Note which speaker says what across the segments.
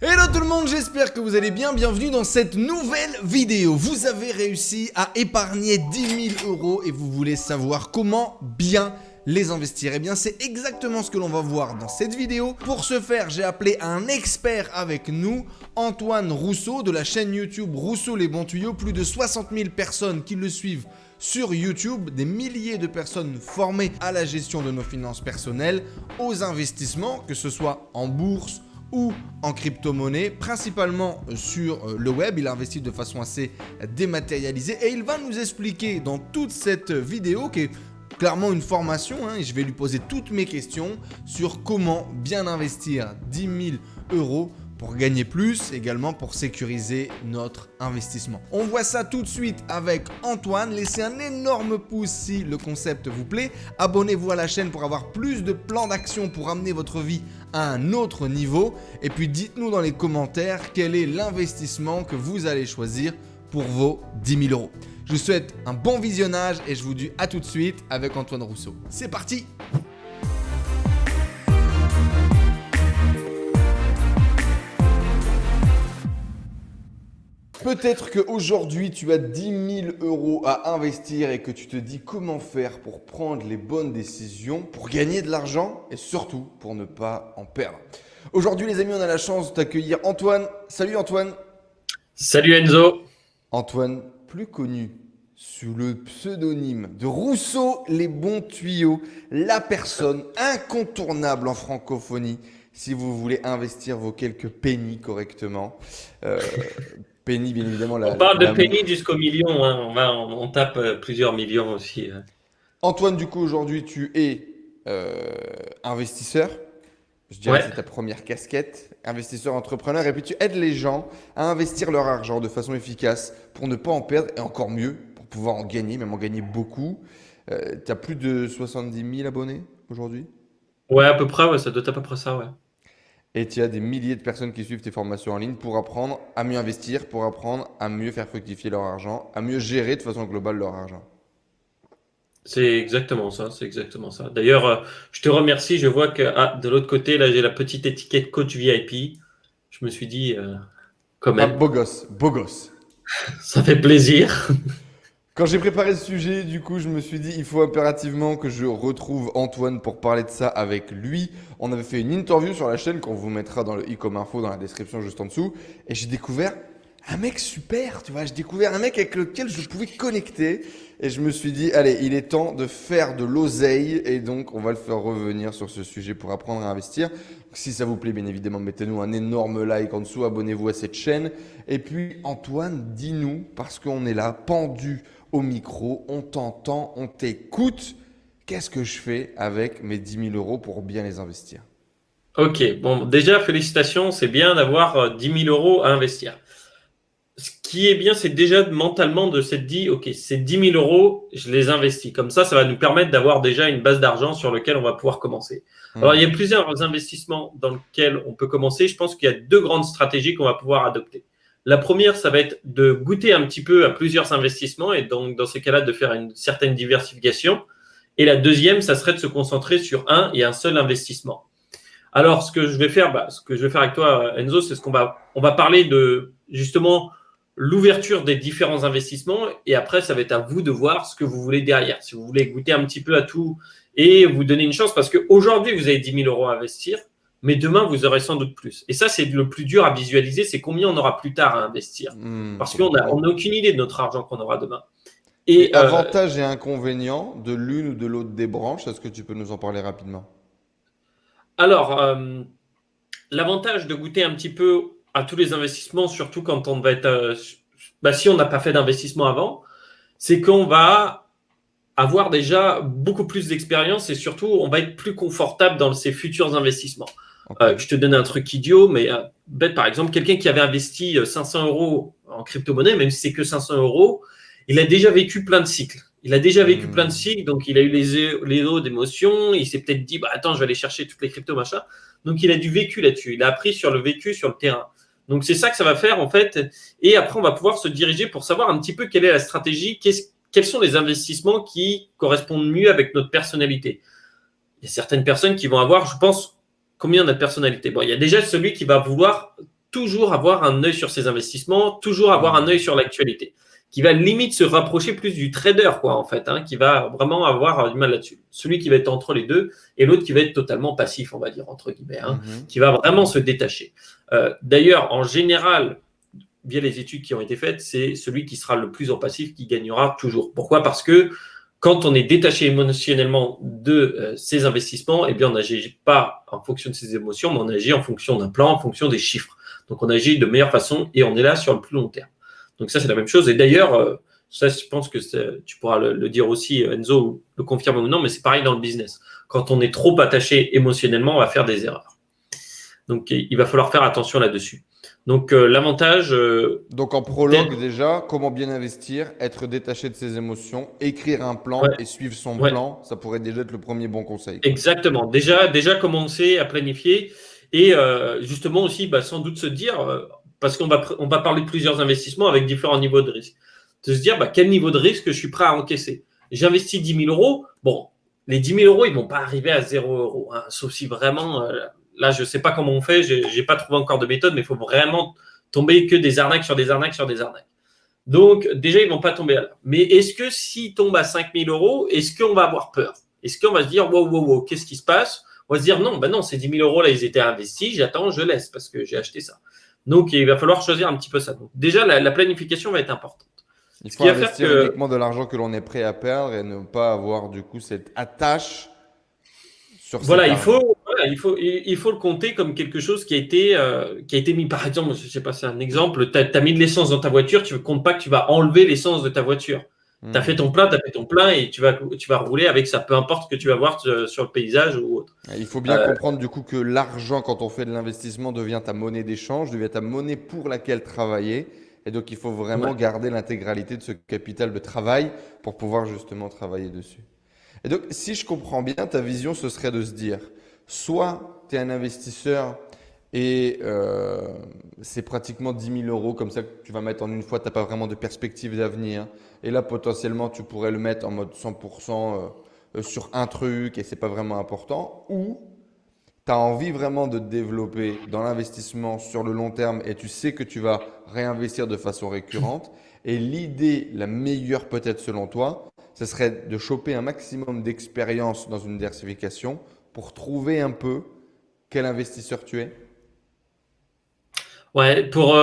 Speaker 1: Hello tout le monde, j'espère que vous allez bien, bienvenue dans cette nouvelle vidéo. Vous avez réussi à épargner 10 000 € et vous voulez savoir comment bien les investir. Eh bien c'est exactement ce que l'on va voir dans cette vidéo. Pour ce faire, j'ai appelé un expert avec nous, Antoine Rousseau de la chaîne YouTube Rousseau les bons tuyaux. Plus de 60 000 personnes qui le suivent sur YouTube, des milliers de personnes formées à la gestion de nos finances personnelles, aux investissements, que ce soit en bourse ou en crypto-monnaie, principalement sur le web. Il investit de façon assez dématérialisée et il va nous expliquer dans toute cette vidéo, qui est clairement une formation, et je vais lui poser toutes mes questions sur comment bien investir 10 000 € pour gagner plus, également pour sécuriser notre investissement. On voit ça tout de suite avec Antoine. Laissez un énorme pouce si le concept vous plaît. Abonnez-vous à la chaîne pour avoir plus de plans d'action pour amener votre vie à un autre niveau. Et puis dites-nous dans les commentaires quel est l'investissement que vous allez choisir pour vos 10 000 €. Je vous souhaite un bon visionnage et je vous dis à tout de suite avec Antoine Rousseau. C'est parti! Peut-être qu'aujourd'hui, tu as 10 000 € à investir et que tu te dis comment faire pour prendre les bonnes décisions, pour gagner de l'argent et surtout pour ne pas en perdre. Aujourd'hui, les amis, on a la chance d'accueillir Antoine. Salut Antoine.
Speaker 2: Salut Enzo.
Speaker 1: Antoine, plus connu sous le pseudonyme de Rousseau les bons tuyaux, la personne incontournable en francophonie si vous voulez investir vos quelques pennies correctement. Penny, bien évidemment.
Speaker 2: On parle de penny jusqu'au million, hein. On tape plusieurs millions aussi.
Speaker 1: Antoine, du coup, aujourd'hui, tu es investisseur. Je dirais que c'est ta première casquette, investisseur, entrepreneur. Et puis, tu aides les gens à investir leur argent de façon efficace pour ne pas en perdre et encore mieux, pour pouvoir en gagner, même en gagner beaucoup. Tu as plus de 70 000 abonnés aujourd'hui?
Speaker 2: Ouais, à peu près, ouais, ça doit être à peu près ça, ouais.
Speaker 1: Et tu as des milliers de personnes qui suivent tes formations en ligne pour apprendre à mieux investir, pour apprendre à mieux faire fructifier leur argent, à mieux gérer de façon globale leur argent.
Speaker 2: C'est exactement ça, c'est exactement ça. D'ailleurs, je te remercie. Je vois que de l'autre côté, là, j'ai la petite étiquette coach VIP. Je me suis dit, quand même.
Speaker 1: Beau gosse, beau gosse.
Speaker 2: Ça fait plaisir.
Speaker 1: Quand j'ai préparé ce sujet, du coup, je me suis dit, il faut impérativement que je retrouve Antoine pour parler de ça avec lui. On avait fait une interview sur la chaîne qu'on vous mettra dans le i comme info dans la description juste en dessous. Et j'ai découvert un mec super, tu vois. J'ai découvert un mec avec lequel je pouvais connecter. Et je me suis dit, allez, il est temps de faire de l'oseille. Et donc, on va le faire revenir sur ce sujet pour apprendre à investir. Si ça vous plaît, bien évidemment, mettez-nous un énorme like en dessous. Abonnez-vous à cette chaîne. Et puis, Antoine, dis-nous, parce qu'on est là, pendu au micro, on t'entend, on t'écoute. Qu'est-ce que je fais avec mes 10 000 € pour bien les investir?
Speaker 2: Ok, bon, déjà, félicitations. C'est bien d'avoir 10 000 € à investir. Ce qui est bien, c'est déjà mentalement de s'être dit, ok, ces 10 000 €, je les investis. Comme ça va nous permettre d'avoir déjà une base d'argent sur laquelle on va pouvoir commencer. Alors, il y a plusieurs investissements dans lesquels on peut commencer. Je pense qu'il y a deux grandes stratégies qu'on va pouvoir adopter. La première, ça va être de goûter un petit peu à plusieurs investissements et donc, dans ces cas-là, de faire une certaine diversification. Et la deuxième, ça serait de se concentrer sur un et un seul investissement. Alors, ce que je vais faire avec toi, Enzo, c'est on va parler de justement l'ouverture des différents investissements et après, ça va être à vous de voir ce que vous voulez derrière. Si vous voulez goûter un petit peu à tout et vous donner une chance, parce qu'aujourd'hui, vous avez 10 000 € à investir, mais demain, vous aurez sans doute plus. Et ça, c'est le plus dur à visualiser, c'est combien on aura plus tard à investir. Parce qu'on n'a aucune idée de notre argent qu'on aura demain.
Speaker 1: Et avantages et inconvénients de l'une ou de l'autre des branches, est-ce que tu peux nous en parler rapidement?
Speaker 2: Alors, l'avantage de goûter un petit peu à tous les investissements, surtout quand on va être, si on n'a pas fait d'investissement avant, c'est qu'on va avoir déjà beaucoup plus d'expérience et surtout, on va être plus confortable dans ses futurs investissements. Okay. Je te donne un truc idiot, mais bête, par exemple, quelqu'un qui avait investi 500 € en crypto-monnaie, même si c'est que 500 €, il a déjà vécu plein de cycles. Plein de cycles, donc il a eu les eaux d'émotions, il s'est peut-être dit, attends, je vais aller chercher toutes les cryptos, machin. Donc, il a du vécu là-dessus. Il a appris sur le vécu, sur le terrain. Donc, c'est ça que ça va faire, en fait. Et après, on va pouvoir se diriger pour savoir un petit peu quelle est la stratégie, quels sont les investissements qui correspondent mieux avec notre personnalité. Il y a certaines personnes qui vont avoir, je pense, combien on a de personnalité. Bon, il y a déjà celui qui va vouloir toujours avoir un œil sur ses investissements, toujours avoir un œil sur l'actualité, qui va limite se rapprocher plus du trader, quoi, en fait, qui va vraiment avoir du mal là-dessus. Celui qui va être entre les deux et l'autre qui va être totalement passif, on va dire, entre guillemets, qui va vraiment se détacher. D'ailleurs, en général, via les études qui ont été faites, c'est celui qui sera le plus en passif qui gagnera toujours. Pourquoi ? Parce que quand on est détaché émotionnellement de ses investissements, eh bien, on n'agit pas en fonction de ses émotions, mais on agit en fonction d'un plan, en fonction des chiffres. Donc, on agit de meilleure façon et on est là sur le plus long terme. Donc, ça, c'est la même chose. Et d'ailleurs, ça, je pense que tu pourras le dire aussi, Enzo, le confirme ou non, mais c'est pareil dans le business. Quand on est trop attaché émotionnellement, on va faire des erreurs. Donc, il va falloir faire attention là-dessus. Donc, l'avantage…
Speaker 1: Donc, en prologue, déjà, comment bien investir, être détaché de ses émotions, écrire un plan et suivre son plan, ça pourrait déjà être le premier bon conseil.
Speaker 2: Exactement. Déjà commencer à planifier et justement aussi, sans doute se dire, parce qu'on va parler de plusieurs investissements avec différents niveaux de risque, de se dire quel niveau de risque je suis prêt à encaisser. J'investis 10 000 euros. Bon, les 10 000 euros, ils ne vont pas arriver à 0 euros, sauf si vraiment… là, je ne sais pas comment on fait, je n'ai pas trouvé encore de méthode, mais il faut vraiment tomber que des arnaques sur des arnaques sur des arnaques. Donc, déjà, ils ne vont pas tomber là. Mais est-ce que s'ils tombent à 5 000 euros, est-ce qu'on va avoir peur ? Est-ce qu'on va se dire, wow, qu'est-ce qui se passe ? On va se dire, non, ces 10 000 euros, là, ils étaient investis, j'attends, je laisse parce que j'ai acheté ça. Donc, il va falloir choisir un petit peu ça. Donc, déjà, la planification va être importante.
Speaker 1: Il faut investir uniquement de l'argent que l'on est prêt à perdre et ne pas avoir, du coup, cette attache sur cet argent.
Speaker 2: Il faut le compter comme quelque chose qui a été mis, par exemple, je ne sais pas, c'est un exemple, tu as mis de l'essence dans ta voiture, tu ne comptes pas que tu vas enlever l'essence de ta voiture. Tu as fait ton plein et tu vas rouler avec ça, peu importe ce que tu vas voir sur le paysage ou autre.
Speaker 1: Il faut bien comprendre du coup que l'argent, quand on fait de l'investissement, devient ta monnaie d'échange, devient ta monnaie pour laquelle travailler. Et donc, il faut vraiment garder l'intégralité de ce capital de travail pour pouvoir justement travailler dessus. Et donc, si je comprends bien, ta vision, ce serait de se dire, soit tu es un investisseur et c'est pratiquement 10 000 euros comme ça que tu vas mettre en une fois, tu n'as pas vraiment de perspective d'avenir. Et là, potentiellement, tu pourrais le mettre en mode 100% sur un truc et ce n'est pas vraiment important. Ou tu as envie vraiment de te développer dans l'investissement sur le long terme et tu sais que tu vas réinvestir de façon récurrente. Et l'idée, la meilleure peut-être selon toi, ce serait de choper un maximum d'expérience dans une diversification pour trouver un peu quel investisseur tu es.
Speaker 2: Ouais, pour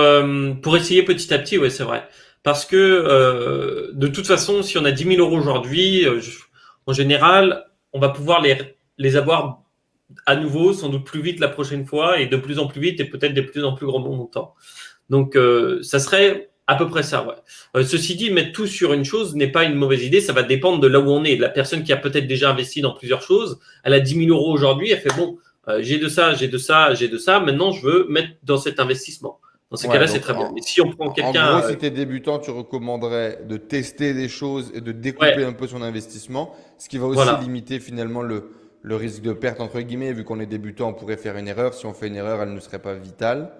Speaker 2: essayer petit à petit, ouais, c'est vrai. Parce que de toute façon, si on a 10 000 euros aujourd'hui, en général, on va pouvoir les avoir à nouveau, sans doute plus vite la prochaine fois et de plus en plus vite et peut-être de plus en plus grands montants. Donc, ça serait à peu près ça. Ouais. Ceci dit, mettre tout sur une chose n'est pas une mauvaise idée. Ça va dépendre de là où on est. La personne qui a peut-être déjà investi dans plusieurs choses, elle a 10 000 euros aujourd'hui, elle fait bon, j'ai de ça. Maintenant, je veux mettre dans cet investissement. Dans ces cas-là, c'est très bien. Mais si on prend quelqu'un…
Speaker 1: En gros, si tu es débutant, tu recommanderais de tester des choses et de découper un peu son investissement, ce qui va aussi limiter finalement le risque de perte, entre guillemets. Vu qu'on est débutant, on pourrait faire une erreur. Si on fait une erreur, elle ne serait pas vitale.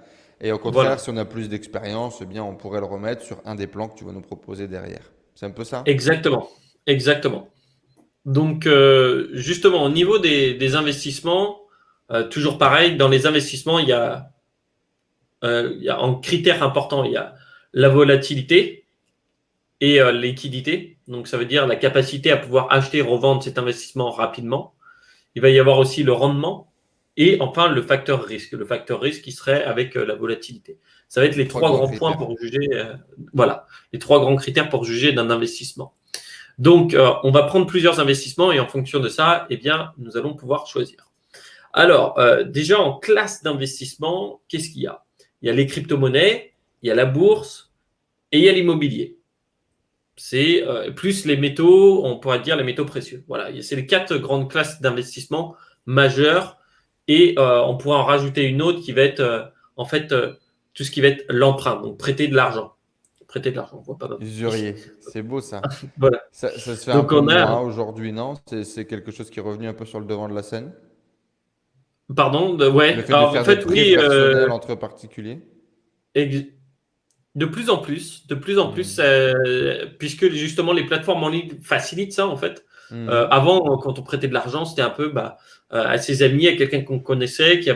Speaker 1: Et au contraire, si on a plus d'expérience, eh bien, on pourrait le remettre sur un des plans que tu vas nous proposer derrière. C'est un peu ça ?
Speaker 2: Exactement. Donc, justement, au niveau des investissements, toujours pareil, dans les investissements, il y a en critères importants, il y a la volatilité et la liquidité. Donc, ça veut dire la capacité à pouvoir acheter et revendre cet investissement rapidement. Il va y avoir aussi le rendement et enfin le facteur risque. Le facteur risque qui serait avec la volatilité. Ça va être les trois grands points pour juger. Les trois grands critères pour juger d'un investissement. Donc, on va prendre plusieurs investissements et en fonction de ça, eh bien, nous allons pouvoir choisir. Alors, déjà en classe d'investissement, qu'est-ce qu'il y a ? Il y a les crypto-monnaies, il y a la bourse et il y a l'immobilier. C'est plus les métaux, on pourrait dire les métaux précieux. Voilà, c'est les 4 grandes classes d'investissement majeures et on pourrait en rajouter une autre qui va être tout ce qui va être l'emprunt, donc prêter de l'argent. Prêter de l'argent, on voit pas mal.
Speaker 1: Usurier, c'est beau ça.
Speaker 2: Voilà.
Speaker 1: Ça se fait donc un peu moins aujourd'hui, non ? C'est quelque chose qui est revenu un peu sur le devant de la scène.
Speaker 2: Pardon, ouais.
Speaker 1: Le fait de faire des prêts personnels entre particuliers.
Speaker 2: De plus en plus, puisque justement les plateformes en ligne facilitent ça en fait. Avant, quand on prêtait de l'argent, c'était un peu à ses amis, à quelqu'un qu'on connaissait, qui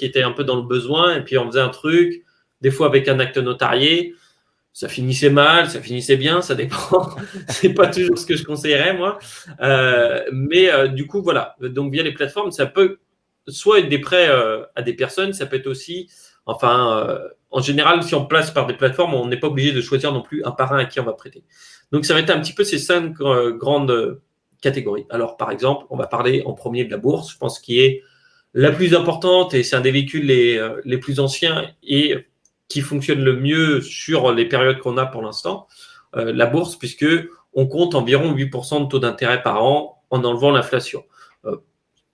Speaker 2: était un peu dans le besoin, et puis on faisait un truc. des fois avec un acte notarié. Ça finissait mal, ça finissait bien, ça dépend. C'est pas toujours ce que je conseillerais, moi. Mais du coup, voilà. Donc, via les plateformes, ça peut soit être des prêts à des personnes, ça peut être aussi, en général, si on place par des plateformes, on n'est pas obligé de choisir non plus un par un à qui on va prêter. Donc, ça va être un petit peu ces 5 grandes catégories. Alors, par exemple, on va parler en premier de la bourse, je pense, qui est la plus importante et c'est un des véhicules les plus anciens et qui fonctionne le mieux sur les périodes qu'on a pour l'instant, la bourse, puisque on compte environ 8% de taux d'intérêt par an en enlevant l'inflation.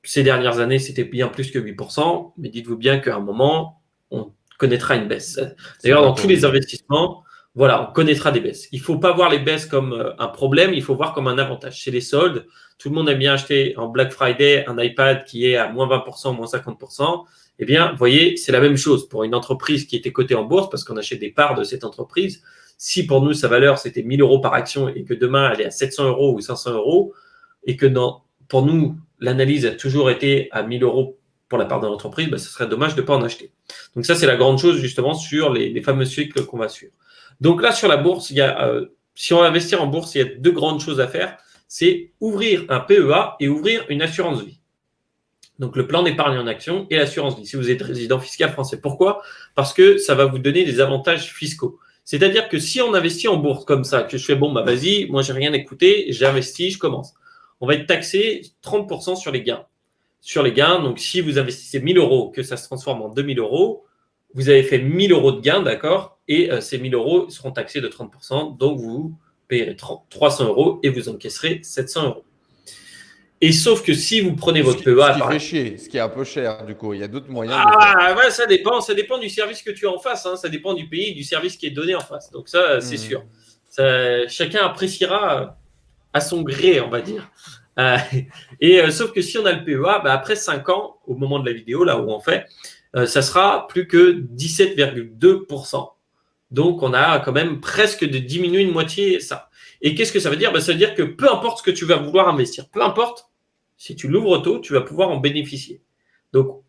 Speaker 2: Ces dernières années, c'était bien plus que 8%, mais dites-vous bien qu'à un moment, on connaîtra une baisse. D'ailleurs, dans tous les investissements, voilà, on connaîtra des baisses. Il ne faut pas voir les baisses comme un problème, il faut voir comme un avantage. Chez les soldes, tout le monde aime bien acheter en Black Friday un iPad qui est à moins 20%, moins 50%. Eh bien, vous voyez, c'est la même chose pour une entreprise qui était cotée en bourse parce qu'on achète des parts de cette entreprise. Si pour nous, sa valeur, c'était 1 000 € par action et que demain, elle est à 700 € ou 500 € et que pour nous, l'analyse a toujours été à 1 000 € pour la part de l'entreprise, ce serait dommage de ne pas en acheter. Donc ça, c'est la grande chose justement sur les fameux cycles qu'on va suivre. Donc là, sur la bourse, si on va investir en bourse, il y a 2 grandes choses à faire. C'est ouvrir un PEA et ouvrir une assurance vie. Donc, le plan d'épargne en action et l'assurance vie, si vous êtes résident fiscal français. Pourquoi? Parce que ça va vous donner des avantages fiscaux. C'est-à-dire que si on investit en bourse comme ça, que je fais, vas-y, moi, j'ai rien écouté, j'investis, je commence. On va être taxé 30% sur les gains. Sur les gains, donc si vous investissez 1 000 €, que ça se transforme en 2 000 €, vous avez fait 1 000 € de gains, d'accord? Et ces 1 000 € seront taxés de 30%, donc vous payerez 300 € et vous encaisserez 700 €. Et sauf que si vous prenez votre PEA…
Speaker 1: Ce qui fait chier, ce qui est un peu cher, du coup. Il y a d'autres moyens.
Speaker 2: Ouais, ça dépend du service que tu as en face. Ça dépend du pays et du service qui est donné en face. Donc ça, c'est sûr. Chacun appréciera à son gré, on va dire. Sauf que si on a le PEA, après 5 ans, au moment de la vidéo, là où on fait, ça sera plus que 17,2%. Donc, on a quand même presque de diminué une moitié ça. Et qu'est-ce que ça veut dire? Ça veut dire que peu importe ce que tu vas vouloir investir, peu importe, si tu l'ouvres tôt, tu vas pouvoir en bénéficier. Donc,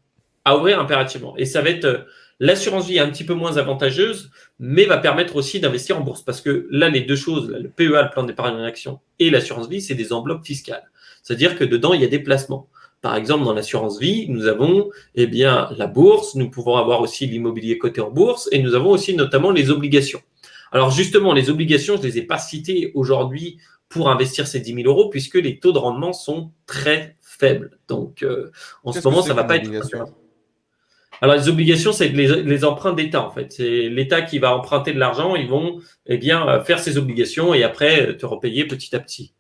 Speaker 2: à ouvrir impérativement. Et ça va être l'assurance vie un petit peu moins avantageuse, mais va permettre aussi d'investir en bourse. Parce que là, les 2 choses, le PEA, le plan d'épargne en action, et l'assurance vie, c'est des enveloppes fiscales. C'est-à-dire que dedans, il y a des placements. Par exemple, dans l'assurance vie, nous avons la bourse, nous pouvons avoir aussi l'immobilier coté en bourse, et nous avons aussi notamment les obligations. Alors justement, les obligations, je ne les ai pas citées aujourd'hui pour investir ces 10 000 €, puisque les taux de rendement sont très faibles. Donc, en ce moment, ça ne va pas être… Alors, les obligations, c'est les emprunts d'État, en fait. C'est l'État qui va emprunter de l'argent, ils vont faire ses obligations et après te repayer petit à petit.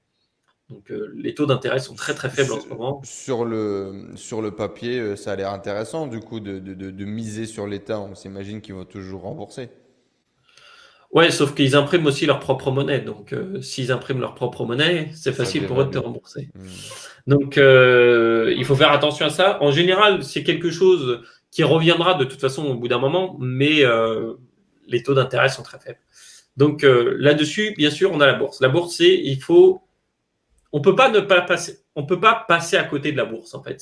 Speaker 2: Donc, les taux d'intérêt sont très, très faibles en ce moment.
Speaker 1: Sur le papier, ça a l'air intéressant, du coup, de miser sur l'État. On s'imagine qu'ils vont toujours rembourser.
Speaker 2: Ouais, sauf qu'ils impriment aussi leur propre monnaie. Donc, s'ils impriment leur propre monnaie, c'est facile pour eux de te rembourser. Donc, il faut faire attention à ça. En général, c'est quelque chose qui reviendra de toute façon au bout d'un moment, mais les taux d'intérêt sont très faibles. Donc, là-dessus, bien sûr, on a la bourse. La bourse, on peut pas passer à côté de la bourse, en fait.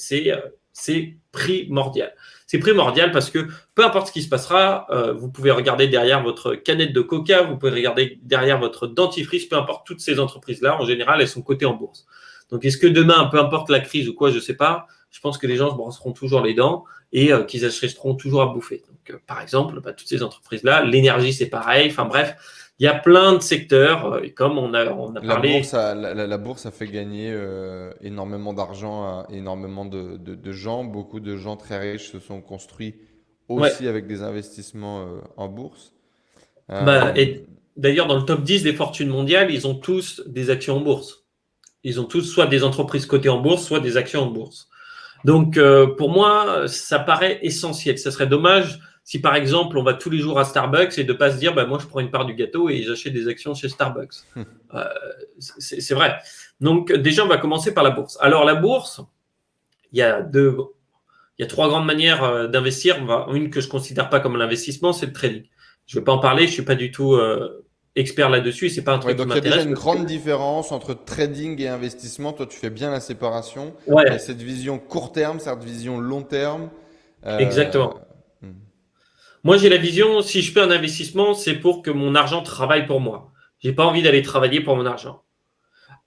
Speaker 2: C'est primordial. C'est primordial parce que peu importe ce qui se passera, vous pouvez regarder derrière votre canette de coca, vous pouvez regarder derrière votre dentifrice, peu importe, toutes ces entreprises-là, en général, elles sont cotées en bourse. Donc, est-ce que demain, peu importe la crise ou quoi, je ne sais pas, je pense que les gens se brosseront toujours les dents et qu'ils achèteront toujours à bouffer. Donc, par exemple, toutes ces entreprises-là, l'énergie, c'est pareil. Enfin bref, il y a plein de secteurs, comme on a parlé…
Speaker 1: La bourse a fait gagner énormément d'argent à énormément de gens. Beaucoup de gens très riches se sont construits aussi avec des investissements en bourse.
Speaker 2: Et d'ailleurs, dans le top 10 des fortunes mondiales, ils ont tous des actions en bourse. Ils ont tous soit des entreprises cotées en bourse, soit des actions en bourse. Donc, pour moi, ça paraît essentiel. Ça serait dommage si, par exemple, on va tous les jours à Starbucks et de ne pas se dire, moi, je prends une part du gâteau et j'achète des actions chez Starbucks. C'est vrai. Donc, déjà, on va commencer par la bourse. Alors, la bourse, il y a 3 grandes manières d'investir. Une que je ne considère pas comme l'investissement, c'est le trading. Je ne vais pas en parler, je ne suis pas du tout… expert là-dessus, c'est pas un truc qui m'intéresse.
Speaker 1: Donc, il y a déjà une grande différence entre trading et investissement. Toi, tu fais bien la séparation.
Speaker 2: Ouais.
Speaker 1: Il y a cette vision court terme, cette vision long terme.
Speaker 2: Exactement. Moi, j'ai la vision, si je fais un investissement, c'est pour que mon argent travaille pour moi. J'ai pas envie d'aller travailler pour mon argent.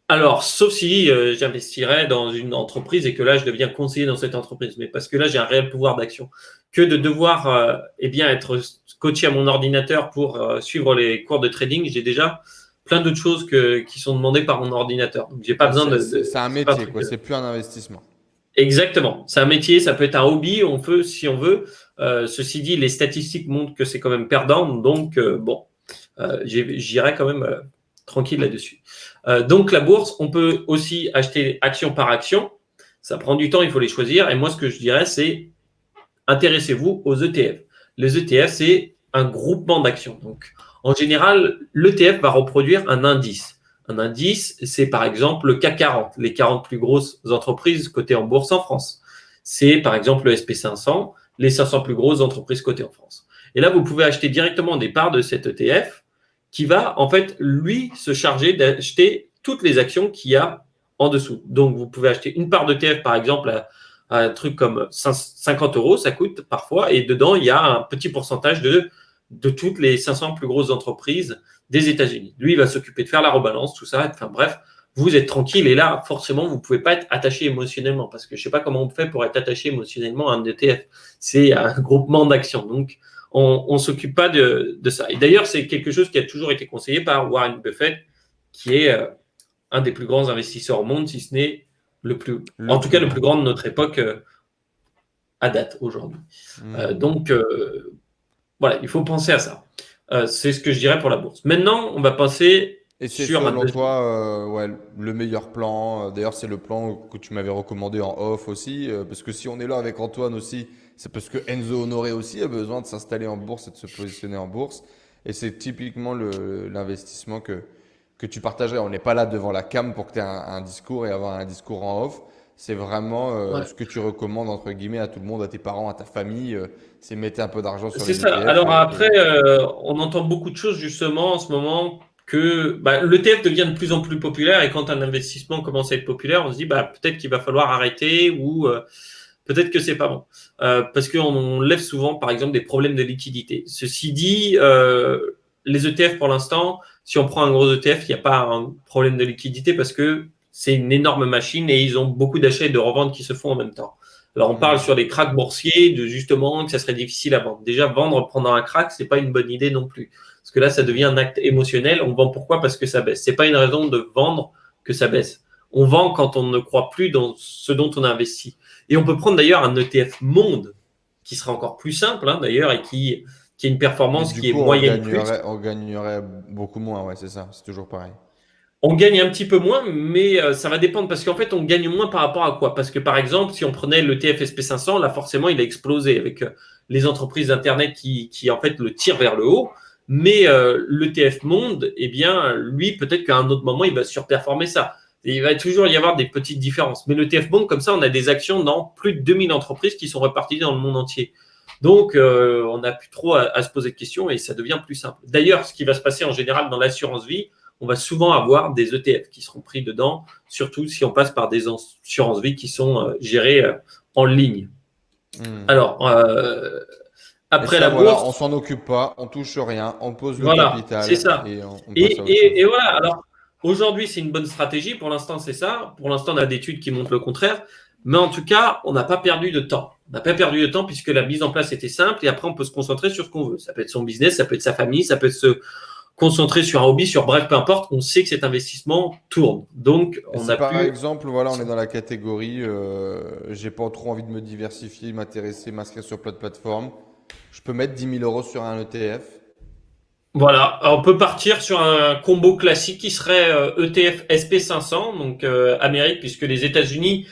Speaker 2: Alors, sauf si j'investirais dans une entreprise et que là, je deviens conseiller dans cette entreprise. Mais parce que là, j'ai un réel pouvoir d'action. Que de devoir eh bien, être coaché à mon ordinateur pour suivre les cours de trading, j'ai déjà plein d'autres choses qui sont demandées par mon ordinateur. Donc, j'ai pas
Speaker 1: Ouais,
Speaker 2: besoin
Speaker 1: c'est un
Speaker 2: c'est pas un
Speaker 1: métier,
Speaker 2: truc
Speaker 1: quoi. C'est plus un investissement.
Speaker 2: Exactement. C'est un métier, ça peut être un hobby, on peut, si on veut. Ceci dit, les statistiques montrent que c'est quand même perdant. Donc, bon, j'irai quand même tranquille là-dessus. Donc, la bourse, on peut aussi acheter action par action. Ça prend du temps, il faut les choisir. Et moi, ce que je dirais, c'est intéressez-vous aux ETF. Les ETF, c'est un groupement d'actions. Donc, en général, l'ETF va reproduire un indice. Un indice, c'est par exemple le CAC 40, les 40 plus grosses entreprises cotées en bourse en France. C'est par exemple le SP500, les 500 plus grosses entreprises cotées en France. Et là, vous pouvez acheter directement des parts de cet ETF qui va, en fait, lui, se charger d'acheter toutes les actions qu'il y a en dessous. Donc, vous pouvez acheter une part d'ETF, par exemple, à un truc comme 50 euros, ça coûte parfois, et dedans, il y a un petit pourcentage de toutes les 500 plus grosses entreprises des États-Unis. Lui, il va s'occuper de faire la rebalance, tout ça. Enfin bref, vous êtes tranquille, et là, forcément, vous ne pouvez pas être attaché émotionnellement, parce que je ne sais pas comment on fait pour être attaché émotionnellement à un ETF. C'est un groupement d'actions. Donc, on ne s'occupe pas de ça. Et d'ailleurs, c'est quelque chose qui a toujours été conseillé par Warren Buffett, qui est un des plus grands investisseurs au monde, si ce n'est le plus, en
Speaker 1: Le
Speaker 2: tout cas
Speaker 1: plus
Speaker 2: le
Speaker 1: grand.
Speaker 2: plus grand de notre époque à date aujourd'hui. Donc voilà, il faut penser à ça. C'est ce que je dirais pour la bourse. Maintenant, on va passer
Speaker 1: Et c'est
Speaker 2: sur un
Speaker 1: selon
Speaker 2: deuxième.
Speaker 1: toi ouais, le meilleur plan. D'ailleurs, c'est le plan que tu m'avais recommandé en off aussi. Parce que si on est là avec Antoine aussi, c'est parce que Enzo Honoré aussi a besoin de s'installer en bourse et de se positionner en bourse. Et c'est typiquement l'investissement que tu partagerais. On n'est pas là devant la cam pour que tu aies un discours et avoir un discours en off. C'est vraiment
Speaker 2: Ouais.
Speaker 1: ce que tu recommandes, entre guillemets, à tout le monde, à tes parents, à ta famille. C'est mettez un peu d'argent sur
Speaker 2: C'est
Speaker 1: les
Speaker 2: ça.
Speaker 1: ETF
Speaker 2: Alors après, on entend beaucoup de choses justement en ce moment que l'ETF devient de plus en plus populaire et quand un investissement commence à être populaire, on se dit peut-être qu'il va falloir arrêter ou peut-être que c'est pas bon. Parce qu'on lève souvent, par exemple, des problèmes de liquidité. Ceci dit, les ETF pour l'instant, si on prend un gros ETF, il n'y a pas un problème de liquidité parce que c'est une énorme machine et ils ont beaucoup d'achats et de reventes qui se font en même temps. Alors, on parle
Speaker 1: Hmm.
Speaker 2: sur des cracks boursiers, de justement que ça serait difficile à vendre. Déjà, vendre pendant un crack, c'est pas une bonne idée non plus. Parce que là, ça devient un acte émotionnel. On vend pourquoi? Parce que ça baisse. C'est pas une raison de vendre que ça baisse. On vend quand on ne croit plus dans ce dont on a investi. Et on peut prendre d'ailleurs un ETF monde qui sera encore plus simple, hein, d'ailleurs, et qui a une
Speaker 1: Mais
Speaker 2: performance
Speaker 1: du
Speaker 2: qui est
Speaker 1: coup,
Speaker 2: moyenne plus.
Speaker 1: on gagnerait beaucoup moins, ouais, c'est ça, c'est toujours pareil.
Speaker 2: On gagne un petit peu moins, mais ça va dépendre parce qu'en fait, on gagne moins par rapport à quoi? Parce que par exemple, si on prenait le TFSP 500, là, forcément, il a explosé avec les entreprises d'Internet qui, en fait, le tirent vers le haut. Mais le TF Monde, eh bien, lui, peut-être qu'à un autre moment, il va surperformer ça. Et il va toujours y avoir des petites différences. Mais le TF Monde, comme ça, on a des actions dans plus de 2000 entreprises qui sont réparties dans le monde entier. Donc, on n'a plus trop à se poser de questions et ça devient plus simple. D'ailleurs, ce qui va se passer en général dans l'assurance vie, on va souvent avoir des ETF qui seront pris dedans, surtout si on passe par des assurances vie qui sont gérées en ligne.
Speaker 1: Hmm.
Speaker 2: Alors,
Speaker 1: Et
Speaker 2: après
Speaker 1: ça,
Speaker 2: la
Speaker 1: voilà, on
Speaker 2: bourse,
Speaker 1: s'en occupe pas, on touche rien, on pose le
Speaker 2: voilà, c'est
Speaker 1: capital
Speaker 2: ça.
Speaker 1: et on passe
Speaker 2: Et,
Speaker 1: à autre
Speaker 2: et, et
Speaker 1: chose.
Speaker 2: voilà, alors aujourd'hui, c'est une bonne stratégie. Pour l'instant, c'est ça. Pour l'instant, on a des études qui montrent le contraire. Mais en tout cas, on n'a pas perdu de temps. On n'a pas perdu de temps puisque la mise en place était simple et après, on peut se concentrer sur ce qu'on veut. Ça peut être son business, ça peut être sa famille, ça peut être se concentrer sur un hobby, sur bref, peu importe. On sait que cet investissement tourne. Donc,
Speaker 1: Et
Speaker 2: on
Speaker 1: si
Speaker 2: n'a
Speaker 1: par
Speaker 2: plus.
Speaker 1: exemple, voilà, on est dans la catégorie, j'ai pas trop envie de me diversifier, m'intéresser, m'inscrire sur plein de plateformes, je peux mettre 10 000 € sur un ETF.
Speaker 2: Voilà, alors, on peut partir sur un combo classique qui serait ETF SP500, donc Amérique, puisque les États-Unis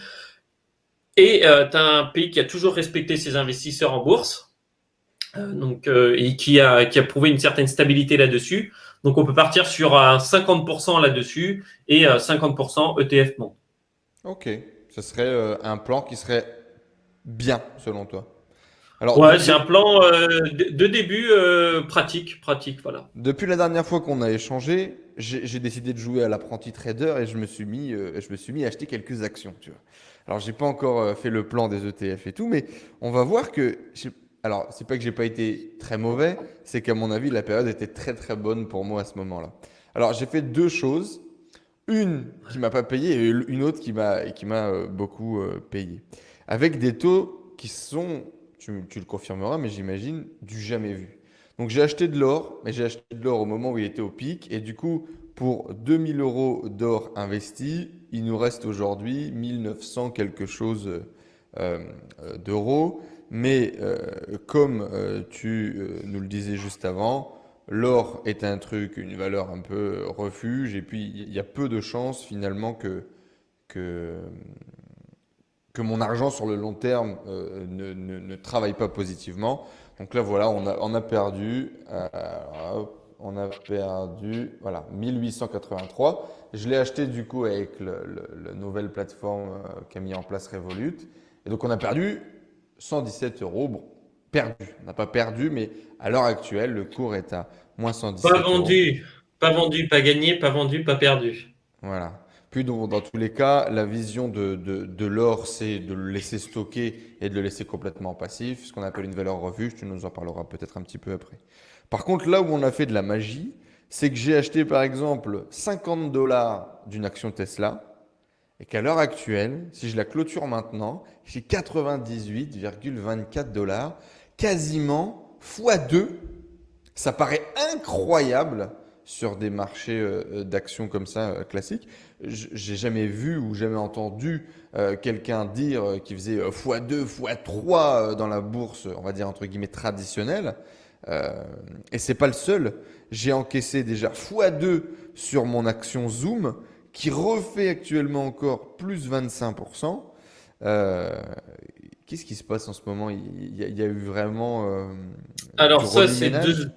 Speaker 2: est un pays qui a toujours respecté ses investisseurs en bourse, et qui a prouvé une certaine stabilité là-dessus. Donc on peut partir sur un 50% là-dessus et 50% ETF non.
Speaker 1: Ok, ce serait un plan qui serait bien selon toi. Alors,
Speaker 2: Ouais, c'est un plan de début pratique, voilà.
Speaker 1: depuis la dernière fois qu'on a échangé, j'ai décidé de jouer à l'apprenti trader et je me suis mis à acheter quelques actions, tu vois. Alors, j'ai pas encore fait le plan des ETF et tout, mais on va voir que Alors, c'est pas que j'ai pas été très mauvais, c'est qu'à mon avis, la période était très très bonne pour moi à ce moment-là. Alors, j'ai fait deux choses. Une qui m'a pas payé et une autre qui m'a beaucoup payé. Avec des taux qui sont, tu le confirmeras, mais j'imagine, du jamais vu. Donc j'ai acheté de l'or, mais j'ai acheté de l'or au moment où il était au pic. Et du coup, pour 2000 euros d'or investi, il nous reste aujourd'hui 1900 quelque chose d'euros. Mais comme tu nous le disais juste avant, l'or est un truc, une valeur un peu refuge, et puis il y a peu de chances finalement que, que mon argent sur le long terme ne travaille pas positivement. Donc là voilà, on a perdu, on a perdu, voilà, 1883. Je l'ai acheté du coup avec la nouvelle plateforme qu'a mis en place Revolut. Et donc on a perdu 117 euros. Bon, perdu, on n'a pas perdu, mais à l'heure actuelle, le cours est à moins
Speaker 2: Pas
Speaker 1: 117 euros.
Speaker 2: vendu, pas vendu, pas gagné, pas vendu, pas perdu.
Speaker 1: Voilà. Puis dans tous les cas, la vision de l'or, c'est de le laisser stocker et de le laisser complètement passif, ce qu'on appelle une valeur refuge. Tu nous en parleras peut-être un petit peu après. Par contre, là où on a fait de la magie, c'est que j'ai acheté par exemple 50 dollars d'une action Tesla et qu'à l'heure actuelle, si je la clôture maintenant, j'ai 98,24 dollars, quasiment x2. Ça paraît incroyable sur des marchés d'actions comme ça classiques. J'ai jamais vu ou jamais entendu quelqu'un dire qu'il faisait x2, x3 dans la bourse, on va dire entre guillemets traditionnelle. Et c'est pas le seul. J'ai encaissé déjà x2 sur mon action Zoom qui refait actuellement encore plus 25%. Euh, Qu'est-ce qui se passe en ce moment? Il y a eu vraiment du
Speaker 2: Alors ça, c'est
Speaker 1: remue-ménage.
Speaker 2: deux.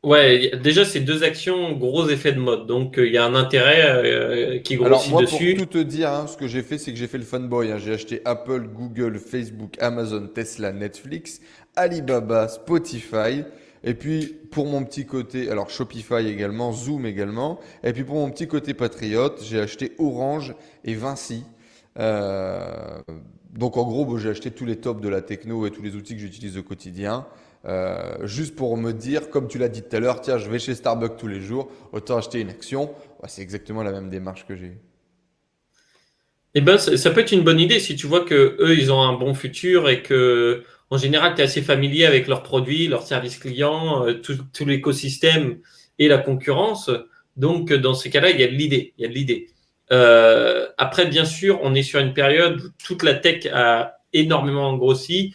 Speaker 2: Ouais, déjà, c'est deux actions, gros effet de mode. Donc, il y a un intérêt qui
Speaker 1: Alors
Speaker 2: grossit
Speaker 1: moi, pour
Speaker 2: dessus.
Speaker 1: tout te dire, hein, ce que j'ai fait, c'est que j'ai fait le fanboy, hein. J'ai acheté Apple, Google, Facebook, Amazon, Tesla, Netflix, Alibaba, Spotify. Et puis pour mon petit côté, alors Shopify également, Zoom également. Et puis pour mon petit côté patriote, j'ai acheté Orange et Vinci. Euh, donc en gros, bon, j'ai acheté tous les tops de la techno et tous les outils que j'utilise au quotidien. Juste pour me dire, comme tu l'as dit tout à l'heure, tiens, je vais chez Starbucks tous les jours, autant acheter une action. Ouais, c'est exactement la même démarche que j'ai.
Speaker 2: Eh ben, ça peut être une bonne idée si tu vois que eux, ils ont un bon futur et que, en général, tu es assez familier avec leurs produits, leurs services clients, tout l'écosystème et la concurrence. Donc, dans ces cas-là, il y a de l'idée. Il y a de l'idée. Après, bien sûr, on est sur une période où toute la tech a énormément grossi.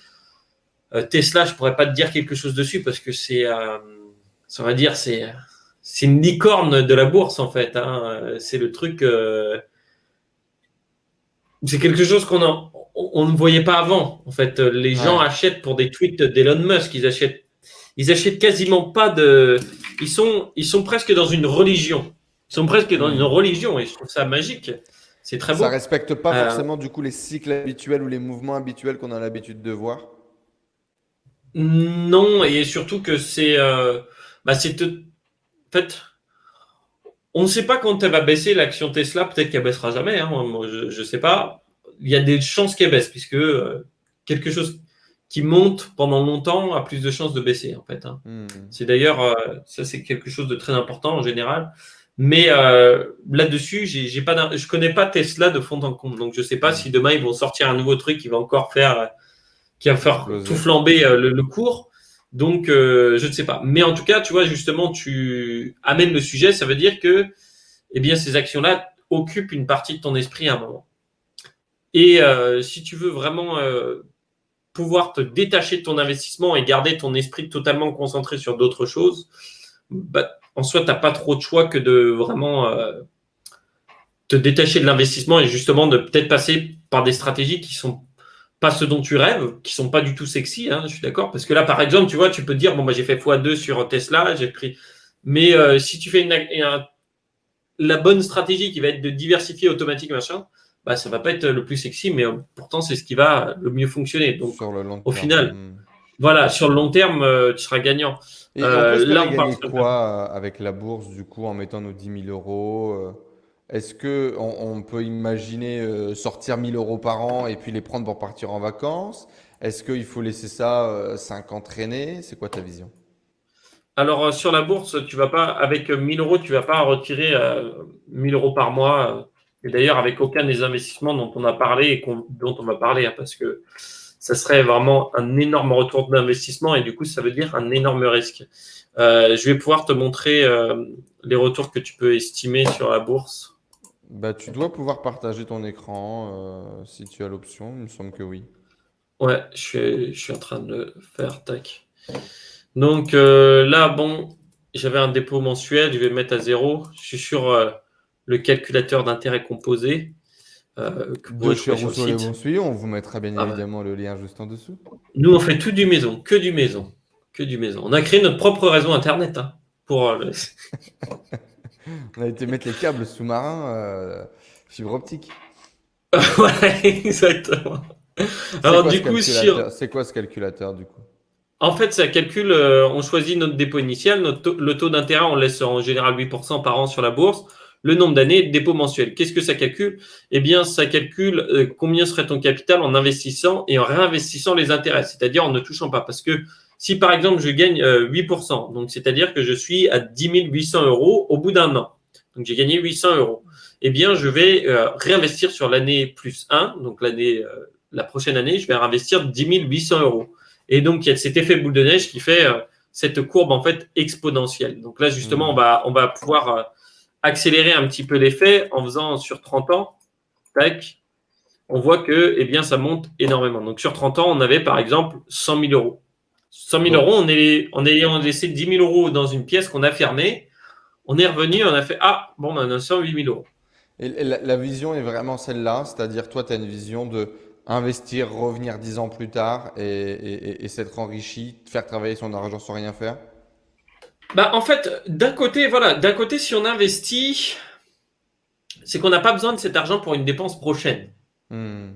Speaker 2: Tesla, je pourrais pas te dire quelque chose dessus parce que ça va dire, c'est une licorne de la bourse en fait, hein. C'est le truc. C'est quelque chose on ne voyait pas avant. En fait, les gens
Speaker 1: Ouais.
Speaker 2: achètent pour des tweets d'Elon Musk. Ils achètent quasiment pas de. Ils sont presque dans une religion. Ils sont presque dans une
Speaker 1: Hmm.
Speaker 2: religion et je trouve ça magique. C'est très
Speaker 1: Ça
Speaker 2: beau.
Speaker 1: respecte pas
Speaker 2: Euh,
Speaker 1: forcément du coup les cycles habituels ou les mouvements habituels qu'on a l'habitude de voir.
Speaker 2: non, et surtout que en fait, on ne sait pas quand elle va baisser l'action Tesla. Peut-être qu'elle baissera jamais, hein. Moi, je ne sais pas. Il y a des chances qu'elle baisse puisque quelque chose qui monte pendant longtemps a plus de chances de baisser en fait, hein.
Speaker 1: Hmm.
Speaker 2: C'est d'ailleurs ça, c'est quelque chose de très important en général. Mais là-dessus, je connais pas Tesla de fond en comble, donc je sais pas
Speaker 1: Hmm.
Speaker 2: si demain ils vont sortir un nouveau truc qui va encore qui va faire tout
Speaker 1: Exploser.
Speaker 2: flamber le cours. Donc, je ne sais pas. Mais en tout cas, tu vois, justement, tu amènes le sujet, ça veut dire que, eh bien, ces actions-là occupent une partie de ton esprit à un moment. Et si tu veux vraiment pouvoir te détacher de ton investissement et garder ton esprit totalement concentré sur d'autres choses, bah, en soi, tu n'as pas trop de choix que de vraiment te détacher de l'investissement et justement de peut-être passer par des stratégies qui sont pas ce dont tu rêves, qui sont pas du tout sexy, hein, je suis d'accord. Parce que là, par exemple, tu vois, tu peux te dire, bon, bah, j'ai fait x2 sur Tesla, j'ai pris. Mais si tu fais la bonne stratégie qui va être de diversifier automatique, machin, bah, ça va pas être le plus sexy, mais pourtant, c'est ce qui va le mieux fonctionner. Donc,
Speaker 1: Sur le long
Speaker 2: au
Speaker 1: terme.
Speaker 2: final,
Speaker 1: Hmm.
Speaker 2: voilà, sur le long terme, tu seras gagnant.
Speaker 1: Et on peut
Speaker 2: Là,
Speaker 1: espérer
Speaker 2: on parle
Speaker 1: gagner quoi avec la bourse du coup en mettant nos 10 000 euros? Est-ce que on peut imaginer sortir 1 000 euros par an et puis les prendre pour partir en vacances? Est-ce qu'il faut laisser ça 5 ans traîner? C'est quoi ta vision?
Speaker 2: Alors, sur la bourse, tu vas pas, avec 1000 euros, tu vas pas retirer 1000 euros par mois. Et d'ailleurs, avec aucun des investissements dont on a parlé et dont on va parler, hein, parce que ça serait vraiment un énorme retour d'investissement et du coup, ça veut dire un énorme risque. Je vais pouvoir te montrer les retours que tu peux estimer sur la bourse.
Speaker 1: Bah, tu dois pouvoir partager ton écran si tu as l'option, il me semble que oui.
Speaker 2: Ouais, je suis en train de le faire. Tac. Donc là, bon, j'avais un dépôt mensuel, je vais le mettre à 0. Je suis sur le calculateur d'intérêt composé que vous
Speaker 1: De
Speaker 2: pouvez
Speaker 1: chez
Speaker 2: trouver sur le
Speaker 1: Rousseau Les
Speaker 2: site.
Speaker 1: Bons Tuyaux, on vous mettra bien
Speaker 2: Ah ouais.
Speaker 1: évidemment le lien juste en dessous.
Speaker 2: Nous, on fait tout du maison, que du maison, que du maison. On a créé notre propre réseau internet hein, pour
Speaker 1: On a été mettre les câbles sous-marins fibre optique.
Speaker 2: ouais, exactement.
Speaker 1: C'est
Speaker 2: Alors
Speaker 1: quoi ce
Speaker 2: du coup,
Speaker 1: calculateur? C'est quoi ce calculateur du coup?
Speaker 2: en fait, ça calcule, on choisit notre dépôt initial, le taux d'intérêt, on laisse en général 8% par an sur la bourse, le nombre d'années de dépôt mensuel. Qu'est-ce que ça calcule? Eh bien, ça calcule combien serait ton capital en investissant et en réinvestissant les intérêts, c'est-à-dire en ne touchant pas. Parce que si par exemple je gagne 8%, donc c'est-à-dire que je suis à 10 800 euros au bout d'un an, donc j'ai gagné 800 euros, eh bien je vais réinvestir sur l'année plus 1, donc la prochaine année, je vais réinvestir 10 800 euros. Et donc, il y a cet effet boule de neige qui fait cette courbe en fait exponentielle. Donc là, justement,
Speaker 1: Hmm.
Speaker 2: on va pouvoir accélérer un petit peu l'effet en faisant sur 30 ans. Tac, on voit que eh bien, ça monte énormément. Donc sur 30 ans, on avait par exemple 100 000 euros. 100 000
Speaker 1: Bon.
Speaker 2: euros, en ayant laissé 10 000 euros dans une pièce qu'on a fermée, on est revenu, on a fait ah, bon, on a 108 000 euros.
Speaker 1: Et la vision est vraiment celle-là, c'est-à-dire toi, tu as une vision de investir, revenir 10 ans plus tard et s'être enrichi, faire travailler son argent sans rien faire.
Speaker 2: Bah, en fait, d'un côté, voilà, d'un côté, si on investit, c'est qu'on n'a pas besoin de cet argent pour une dépense prochaine.
Speaker 1: Hmm.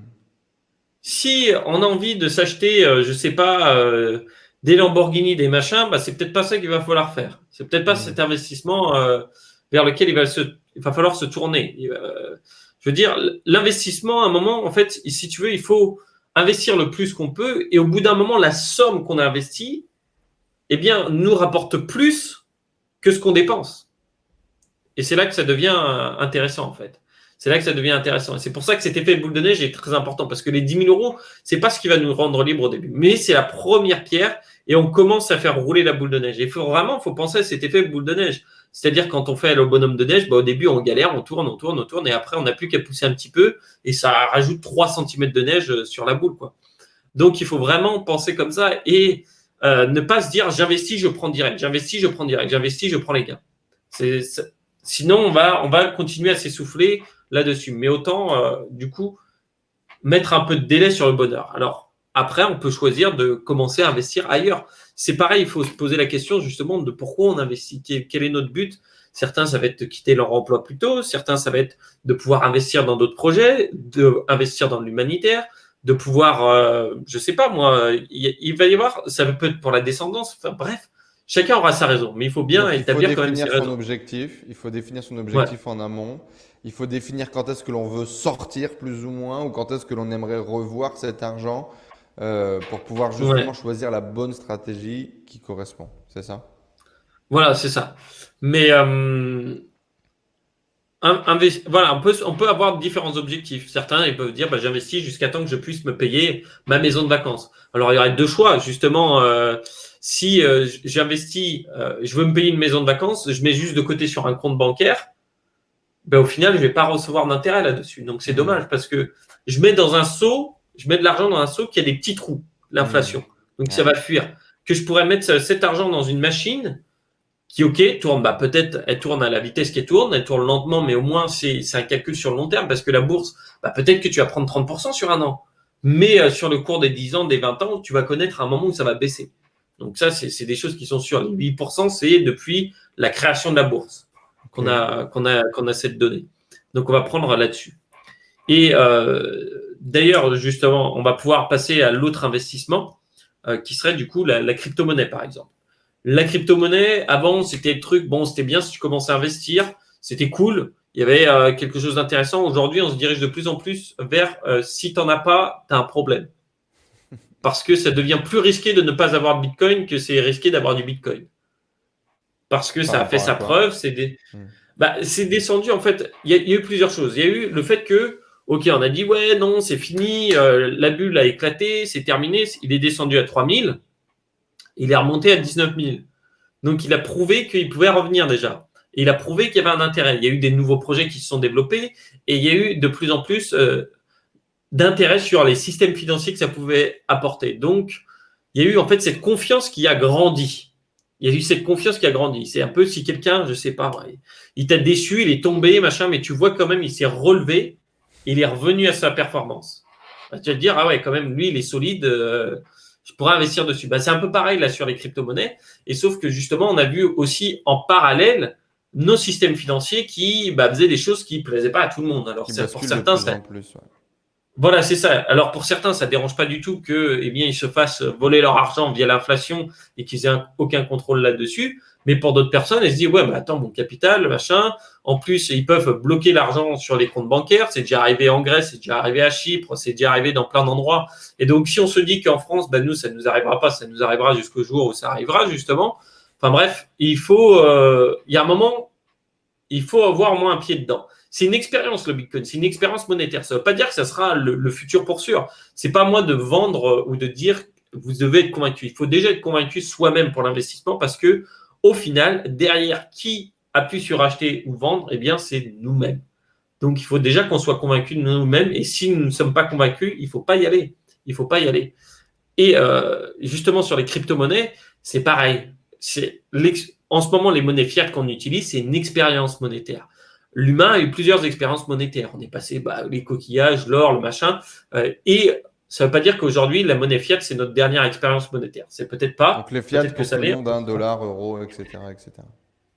Speaker 2: Si on a envie de s'acheter, je sais pas, des Lamborghini, des machins, bah, c'est peut-être pas ça qu'il va falloir faire. C'est peut-être pas
Speaker 1: Hmm.
Speaker 2: cet investissement vers lequel il va falloir se tourner. Je veux dire, l'investissement, à un moment, en fait, si tu veux, il faut investir le plus qu'on peut et au bout d'un moment, la somme qu'on a investie, eh bien, nous rapporte plus que ce qu'on dépense. Et c'est là que ça devient intéressant, en fait. C'est là que ça devient intéressant. Et c'est pour ça que cet effet boule de neige est très important, parce que les 10 000 euros, c'est pas ce qui va nous rendre libre au début, mais c'est la première pierre, et on commence à faire rouler la boule de neige. Et faut penser à cet effet boule de neige. C'est-à-dire, quand on fait le bonhomme de neige, bah, au début, on galère, on tourne, et après, on n'a plus qu'à pousser un petit peu, et ça rajoute 3 cm de neige sur la boule, quoi. Donc, il faut vraiment penser comme ça, et ne pas se dire, j'investis, je prends direct, j'investis, je prends direct, j'investis, je prends les gains. Sinon, on va continuer à s'essouffler là-dessus. Mais autant, du coup, mettre un peu de délai sur le bonheur. Alors, après, on peut choisir de commencer à investir ailleurs. C'est pareil, il faut se poser la question justement de pourquoi on investit, quel est notre but. Certains, ça va être de quitter leur emploi plus tôt. Certains, ça va être de pouvoir investir dans d'autres projets, d'investir dans l'humanitaire, de pouvoir, je sais pas moi, il va y avoir, ça peut être pour la descendance. Enfin, bref, chacun aura sa raison, mais il faut bien
Speaker 1: Donc il faut
Speaker 2: établir quand même ses
Speaker 1: définir son
Speaker 2: raisons.
Speaker 1: objectif, il faut définir son
Speaker 2: Ouais.
Speaker 1: objectif en amont, il faut définir quand est-ce que l'on veut sortir plus ou moins, ou quand est-ce que l'on aimerait revoir cet argent pour pouvoir
Speaker 2: Ouais.
Speaker 1: justement choisir la bonne stratégie qui correspond. C'est ça?
Speaker 2: Voilà, c'est ça. Mais voilà, on peut avoir différents objectifs. Certains, ils peuvent dire, bah, j'investis jusqu'à temps que je puisse me payer ma maison de vacances. Alors, il y aurait deux choix. Justement, si j'investis, je veux me payer une maison de vacances, je mets juste de côté sur un compte bancaire, ben, au final, je vais pas recevoir d'intérêt là-dessus. Donc, c'est
Speaker 1: Hmm.
Speaker 2: dommage parce que je mets dans un seau, je mets de l'argent dans un seau qui a des petits trous,
Speaker 1: Hmm.
Speaker 2: l'inflation. Donc, ça
Speaker 1: Ouais.
Speaker 2: va fuir. Que je pourrais mettre cet argent dans une machine qui, ok, tourne, bah, peut-être, elle tourne à la vitesse qu'elle tourne, elle tourne lentement, mais au moins, c'est un calcul sur le long terme parce que la bourse, bah, peut-être que tu vas prendre 30% sur un an. Mais sur le cours des 10 ans, des 20 ans, tu vas connaître un moment où ça va baisser. Donc, ça, c'est des choses qui sont sûres. Les 8%, c'est depuis la création de la bourse
Speaker 1: Ok.
Speaker 2: qu'on a cette donnée. Donc, on va prendre là-dessus. Et d'ailleurs, justement, on va pouvoir passer à l'autre investissement qui serait du coup la crypto-monnaie, par exemple. La crypto-monnaie, avant, c'était le truc, bon, c'était bien si tu commençais à investir, c'était cool, il y avait quelque chose d'intéressant. Aujourd'hui, on se dirige de plus en plus vers si tu n'en as pas, tu as un problème. parce que ça devient plus risqué de ne pas avoir de Bitcoin que c'est risqué d'avoir du Bitcoin. Parce que
Speaker 1: Par
Speaker 2: ça a fait
Speaker 1: rapport à
Speaker 2: sa
Speaker 1: quoi?
Speaker 2: preuve, c'est descendu en fait. Il y a eu plusieurs choses. Il y a eu le fait que, ok, on a dit ouais, non, c'est fini, la bulle a éclaté, c'est terminé. Il est descendu à 3000, il est remonté à 19 000. Donc il a prouvé qu'il pouvait revenir déjà. Et il a prouvé qu'il y avait un intérêt. Il y a eu des nouveaux projets qui se sont développés et il y a eu de plus en plus d'intérêt sur les systèmes financiers que ça pouvait apporter. Donc il y a eu en fait cette confiance qui a grandi. Il y a eu cette confiance qui a grandi. C'est un peu si quelqu'un, je sais pas, il t'a déçu, il est tombé, machin, mais tu vois quand même, il s'est relevé, il est revenu à sa performance. Bah, tu vas te dire, ah ouais, quand même, lui, il est solide, je pourrais investir dessus. Bah, c'est un peu pareil là sur les crypto-monnaies, et sauf que justement, on a vu aussi en parallèle nos systèmes financiers qui faisaient des choses qui ne plaisaient pas à tout le monde. Alors,
Speaker 1: Qui
Speaker 2: pour
Speaker 1: bascule de
Speaker 2: certains,
Speaker 1: plus
Speaker 2: ça
Speaker 1: en plus. Ouais.
Speaker 2: voilà, c'est ça. Alors pour certains, ça ne dérange pas du tout que, eh bien, ils se fassent voler leur argent via l'inflation et qu'ils aient aucun contrôle là-dessus. Mais pour d'autres personnes, elles se disent, ouais, mais attends, mon capital, machin. En plus, ils peuvent bloquer l'argent sur les comptes bancaires. C'est déjà arrivé en Grèce, c'est déjà arrivé à Chypre, c'est déjà arrivé dans plein d'endroits. Et donc, si on se dit qu'en France, nous, ça ne nous arrivera pas, ça nous arrivera jusqu'au jour où ça arrivera, justement. Enfin bref, il y a un moment, il faut avoir au moins un pied dedans. C'est une expérience, le Bitcoin, c'est une expérience monétaire. Ça ne veut pas dire que ça sera le futur pour sûr. Ce n'est pas à moi de vendre ou de dire vous devez être convaincu. Il faut déjà être convaincu soi-même pour l'investissement parce que au final, derrière qui a pu sur acheter ou vendre, eh bien, c'est nous-mêmes. Donc, il faut déjà qu'on soit convaincu de nous-mêmes. Et si nous ne sommes pas convaincus, il ne faut pas y aller. Il ne faut pas y aller. Et justement, sur les crypto-monnaies, c'est pareil. En ce moment, les monnaies fiat qu'on utilise, c'est une expérience monétaire. L'humain a eu plusieurs expériences monétaires. On est passé les coquillages, l'or, le machin. Et ça ne veut pas dire qu'aujourd'hui, la monnaie fiat, c'est notre dernière expérience monétaire. C'est peut-être
Speaker 1: Donc
Speaker 2: pas.
Speaker 1: les fiat
Speaker 2: Peut-être que
Speaker 1: pour
Speaker 2: ça
Speaker 1: tout le
Speaker 2: l'est.
Speaker 1: monde, $1, euro, etc., etc.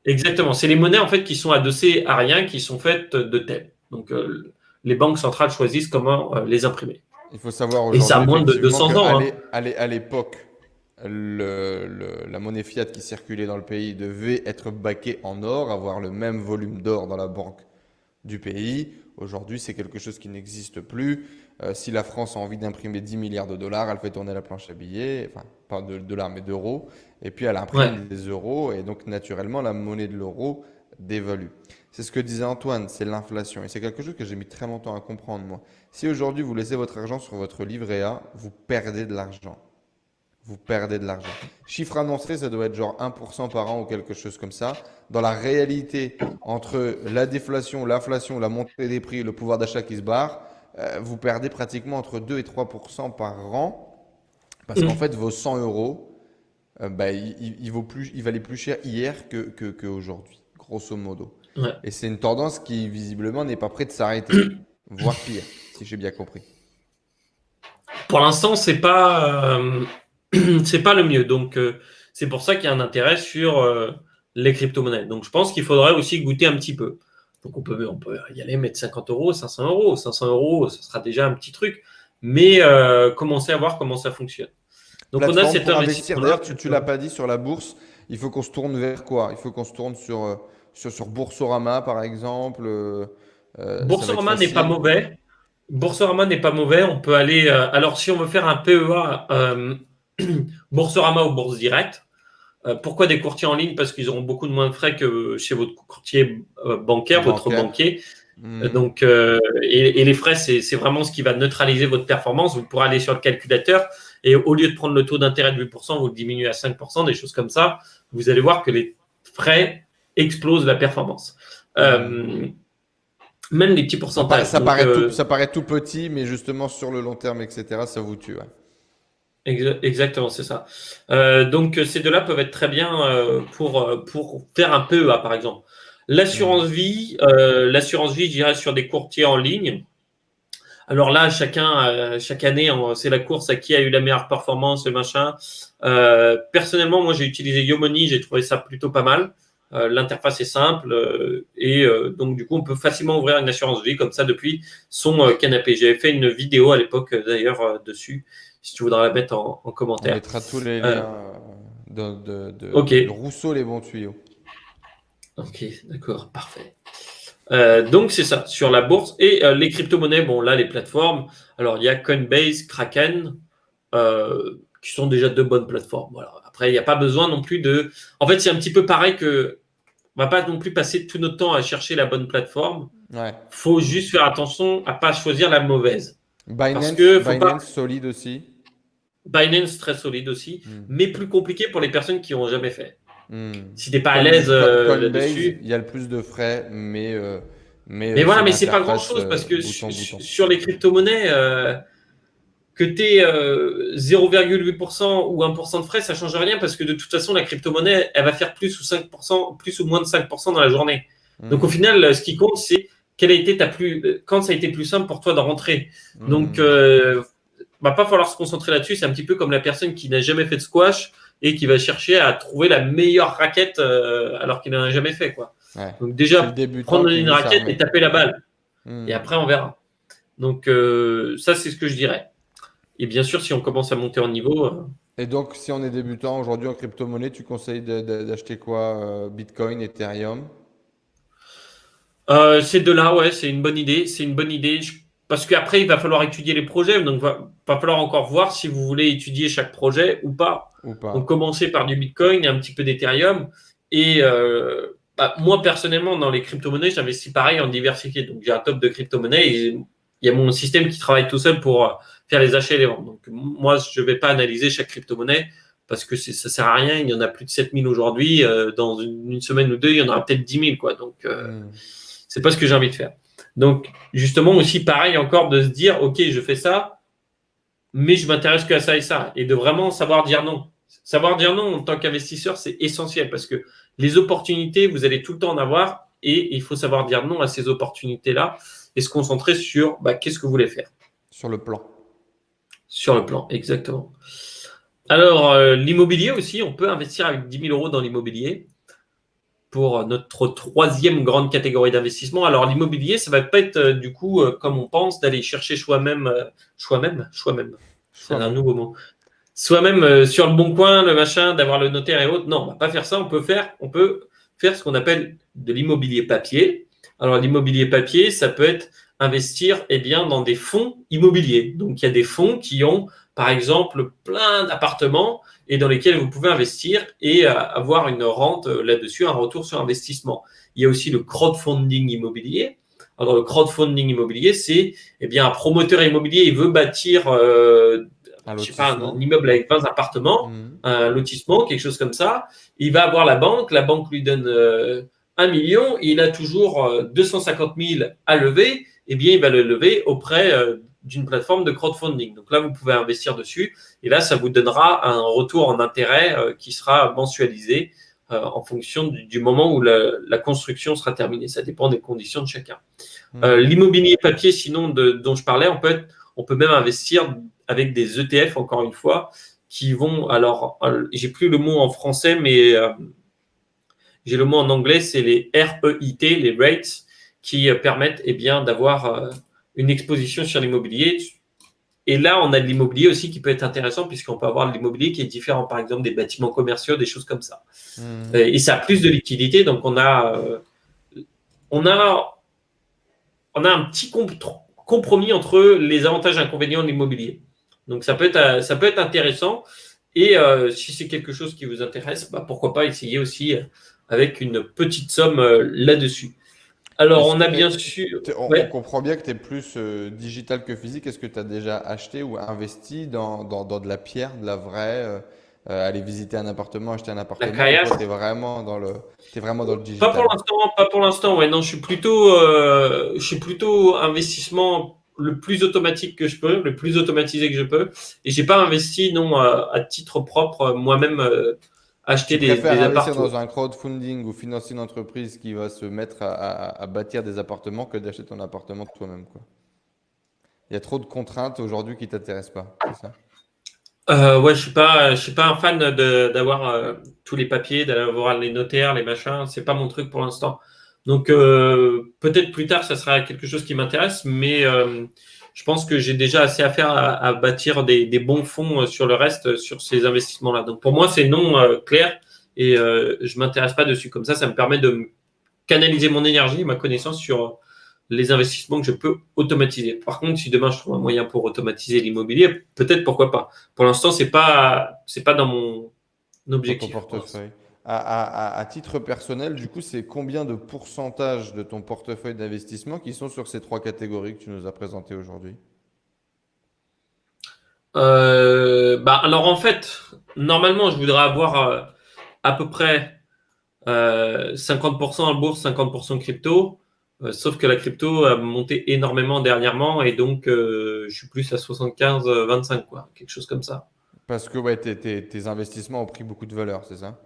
Speaker 2: Exactement. C'est les monnaies en fait qui sont adossées à rien, qui sont faites de thèmes. Donc, les banques centrales choisissent comment les imprimer.
Speaker 1: Il faut savoir
Speaker 2: Et ça a
Speaker 1: aujourd'hui
Speaker 2: moins de
Speaker 1: effectivement
Speaker 2: 200
Speaker 1: qu'à
Speaker 2: ans. Hein.
Speaker 1: à l'époque, la monnaie fiat qui circulait dans le pays devait être baquée en or, avoir le même volume d'or dans la banque du pays. Aujourd'hui, c'est quelque chose qui n'existe plus. Si la France a envie d'imprimer 10 milliards de dollars, elle fait tourner la planche à billets, enfin pas de dollars mais d'euros, et puis elle
Speaker 2: Ouais.
Speaker 1: imprime des euros, et donc naturellement la monnaie de l'euro dévalue. C'est ce que disait Antoine, c'est l'inflation, et c'est quelque chose que j'ai mis très longtemps à comprendre moi. Si aujourd'hui vous laissez votre argent sur votre livret A, vous perdez de l'argent. Vous perdez de l'argent. Chiffre annoncé, ça doit être genre 1% par an ou quelque chose comme ça. Dans la réalité, entre la déflation, l'inflation, la montée des prix, le pouvoir d'achat qui se barre, vous perdez pratiquement entre 2 et 3% par an. Parce qu'en fait, vos 100 euros, il valait plus cher hier qu'aujourd'hui, grosso modo.
Speaker 2: Ouais.
Speaker 1: Et c'est une tendance qui, visiblement, n'est pas prête de s'arrêter, voire pire, si j'ai bien compris.
Speaker 2: Pour l'instant, c'est pas le mieux. Donc, c'est pour ça qu'il y a un intérêt sur les crypto-monnaies. Donc, je pense qu'il faudrait aussi goûter un petit peu. Donc, on peut y aller, mettre 50 euros, 500 euros. 500 euros, ce sera déjà un petit truc. Mais commencer à voir comment ça fonctionne. Donc, on a
Speaker 1: Plateforme
Speaker 2: cet
Speaker 1: pour investir.
Speaker 2: investissement-là.
Speaker 1: D'ailleurs, tu l'as pas dit sur la bourse. Il faut qu'on se tourne vers quoi? Il faut qu'on se tourne sur Boursorama, par exemple. Ça va être
Speaker 2: Boursorama n'est pas
Speaker 1: facile.
Speaker 2: mauvais. Boursorama n'est pas mauvais. On peut aller. Alors, si on veut faire un PEA, Boursorama ou Bourse Direct. Pourquoi des courtiers en ligne? Parce qu'ils auront beaucoup de moins de frais que chez votre courtier bancaire, votre
Speaker 1: Bancaire.
Speaker 2: banquier.
Speaker 1: Mhm.
Speaker 2: Donc, et les frais, c'est vraiment ce qui va neutraliser votre performance. Vous pourrez aller sur le calculateur et au lieu de prendre le taux d'intérêt de 8%, vous le diminuez à 5%, des choses comme ça. Vous allez voir que les frais explosent la performance. Même les petits pourcentages. Donc,
Speaker 1: Ça paraît tout petit, mais justement sur le long terme, etc., ça vous tue. Ouais.
Speaker 2: Exactement, c'est ça. Donc, ces deux-là peuvent être très bien pour faire un PEA, par exemple.
Speaker 1: Mhm.
Speaker 2: L'assurance vie, je dirais sur des courtiers en ligne. Alors là, chaque année, c'est la course à qui a eu la meilleure performance, le machin. Personnellement, moi, j'ai utilisé Yomoni, j'ai trouvé ça plutôt pas mal. L'interface est simple donc du coup, on peut facilement ouvrir une assurance vie comme ça depuis son canapé. J'avais fait une vidéo à l'époque d'ailleurs dessus, si tu voudras la mettre en
Speaker 1: On
Speaker 2: commentaire.
Speaker 1: mettra tous les
Speaker 2: Euh,
Speaker 1: liens
Speaker 2: ok,
Speaker 1: de Rousseau, les bons tuyaux.
Speaker 2: ok, d'accord, parfait. Donc c'est ça, sur la bourse et les crypto-monnaies, bon là les plateformes, alors il y a Coinbase, Kraken, qui sont déjà de bonnes plateformes. Voilà. Après, il n'y a pas besoin non plus de… En fait, c'est un petit peu pareil que… On ne va pas non plus passer tout notre temps à chercher la bonne plateforme.
Speaker 1: Ouais.
Speaker 2: Faut juste faire attention à ne pas choisir la mauvaise.
Speaker 1: Binance,
Speaker 2: Parce que faut
Speaker 1: Binance
Speaker 2: pas…
Speaker 1: solide aussi.
Speaker 2: Binance, très solide aussi, mais plus compliqué pour les personnes qui n'ont jamais fait. Si tu n'es pas à l'aise
Speaker 1: Coinbase,
Speaker 2: là-dessus…
Speaker 1: il y a le plus de frais, mais
Speaker 2: Mais voilà, mais c'est pas grand-chose parce que
Speaker 1: bouton, bouton.
Speaker 2: sur les crypto-monnaies, que tu aies 0,8% ou 1% de frais, ça change rien parce que de toute façon, la crypto-monnaie, elle va faire plus ou 5%, plus ou moins de 5% dans la journée. Donc au final, ce qui compte, c'est quand ça a été plus simple pour toi de rentrer. Donc, va pas falloir se concentrer là-dessus. C'est un petit peu comme la personne qui n'a jamais fait de squash et qui va chercher à trouver la meilleure raquette alors qu'il n'en a jamais fait, quoi.
Speaker 1: Ouais.
Speaker 2: Donc déjà, prendre une raquette et taper la balle. Et après, on verra. Donc ça, c'est ce que je dirais. Et bien sûr, si on commence à monter en niveau…
Speaker 1: Et donc, si on est débutant aujourd'hui en crypto-monnaie, tu conseilles d'acheter quoi? Bitcoin, Ethereum?
Speaker 2: Ces deux-là, ouais, c'est une bonne idée. C'est une bonne idée. Parce qu'après, il va falloir étudier les projets. Donc, va falloir encore voir si vous voulez étudier chaque projet ou pas. Donc, commencer par du Bitcoin et un petit peu d'Ethereum. Et moi, personnellement, dans les crypto-monnaies, j'investis pareil en diversifié. Donc, j'ai un top de crypto-monnaies et il y a mon système qui travaille tout seul pour faire les achats et les ventes. Donc, moi, je ne vais pas analyser chaque crypto-monnaie parce que ça ne sert à rien. Il y en a plus de 7000 aujourd'hui. Dans une semaine ou deux, il y en aura peut-être 10 000, quoi. Donc, c'est pas ce que j'ai envie de faire. Donc, justement, aussi pareil encore de se dire, OK, je fais ça, mais je m'intéresse qu'à ça et ça. Et de vraiment savoir dire non. Savoir dire non en tant qu'investisseur, c'est essentiel parce que les opportunités, vous allez tout le temps en avoir et il faut savoir dire non à ces opportunités-là et se concentrer sur qu'est-ce que vous voulez faire.
Speaker 1: Sur le plan.
Speaker 2: Sur le plan, exactement. Alors, l'immobilier aussi, on peut investir avec 10 000 € dans l'immobilier pour notre troisième grande catégorie d'investissement. Alors, l'immobilier, ça va pas être du coup, comme on pense, d'aller chercher soi-même, c'est un nouveau mot, soi-même sur le bon coin, le machin, d'avoir le notaire et autres. Non, on va pas faire ça. On peut faire ce qu'on appelle de l'immobilier papier. Alors, l'immobilier papier, ça peut être investir dans des fonds immobiliers. Donc, il y a des fonds qui ont, par exemple, plein d'appartements et dans lesquels vous pouvez investir et avoir une rente là-dessus, un retour sur investissement. Il y a aussi le crowdfunding immobilier. Alors, le crowdfunding immobilier, c'est un promoteur immobilier, il veut bâtir un immeuble avec 20 appartements, un lotissement, quelque chose comme ça. Il va avoir la banque lui donne 1 million, et il a toujours 250 000 à lever, il va le lever auprès d'une plateforme de crowdfunding. Donc là, vous pouvez investir dessus et là, ça vous donnera un retour en intérêt qui sera mensualisé en fonction du moment où la construction sera terminée. Ça dépend des conditions de chacun. L'immobilier papier, sinon, dont je parlais, on peut même investir avec des ETF, encore une fois, qui vont… Alors, j'ai plus le mot en français, mais j'ai le mot en anglais, c'est les REIT, les rates, qui permettent d'avoir une exposition sur l'immobilier. Et là, on a de l'immobilier aussi qui peut être intéressant puisqu'on peut avoir de l'immobilier qui est différent, par exemple des bâtiments commerciaux, des choses comme ça. Et ça a plus de liquidité, donc on a un petit compromis entre les avantages et inconvénients de l'immobilier. Donc ça peut être intéressant. Et si c'est quelque chose qui vous intéresse, pourquoi pas essayer aussi avec une petite somme là-dessus. Alors, on a bien sûr…
Speaker 1: On comprend bien que tu es plus digital que physique. Est-ce que tu as déjà acheté ou investi dans de la pierre, de la vraie, aller visiter un appartement, acheter un appartement? Tu es vraiment dans le digital?
Speaker 2: Pas pour l'instant. Ouais, non, je suis plutôt investissement le plus automatique que je peux, le plus automatisé que je peux. Et j'ai pas investi, non, à titre propre, moi-même, acheter des appartements. Tu préfères
Speaker 1: investir dans un crowdfunding ou financer une entreprise qui va se mettre à bâtir des appartements que d'acheter ton appartement toi-même, quoi. Il y a trop de contraintes aujourd'hui qui t'intéressent pas, c'est ça?
Speaker 2: Ouais, je suis pas un fan d'avoir tous les papiers, d'avoir les notaires, les machins. C'est pas mon truc pour l'instant. Donc peut-être plus tard, ça sera quelque chose qui m'intéresse, mais je pense que j'ai déjà assez à faire à bâtir des bons fonds sur le reste, sur ces investissements-là. Donc pour moi, c'est non clair et je m'intéresse pas dessus. Comme ça me permet de canaliser mon énergie, ma connaissance sur les investissements que je peux automatiser. Par contre, si demain je trouve un moyen pour automatiser l'immobilier, peut-être pourquoi pas. Pour l'instant, c'est pas dans mon
Speaker 1: Dans ton
Speaker 2: objectif.
Speaker 1: portefeuille. À titre personnel, du coup, c'est combien de pourcentage de ton portefeuille d'investissement qui sont sur ces trois catégories que tu nous as présentées aujourd'hui?
Speaker 2: Alors en fait, normalement, je voudrais avoir à peu près 50% en bourse, 50% crypto. Sauf que la crypto a monté énormément dernièrement et donc je suis plus à 75-25, quoi, quelque chose comme ça.
Speaker 1: Parce que ouais, tes investissements ont pris beaucoup de valeur, c'est ça?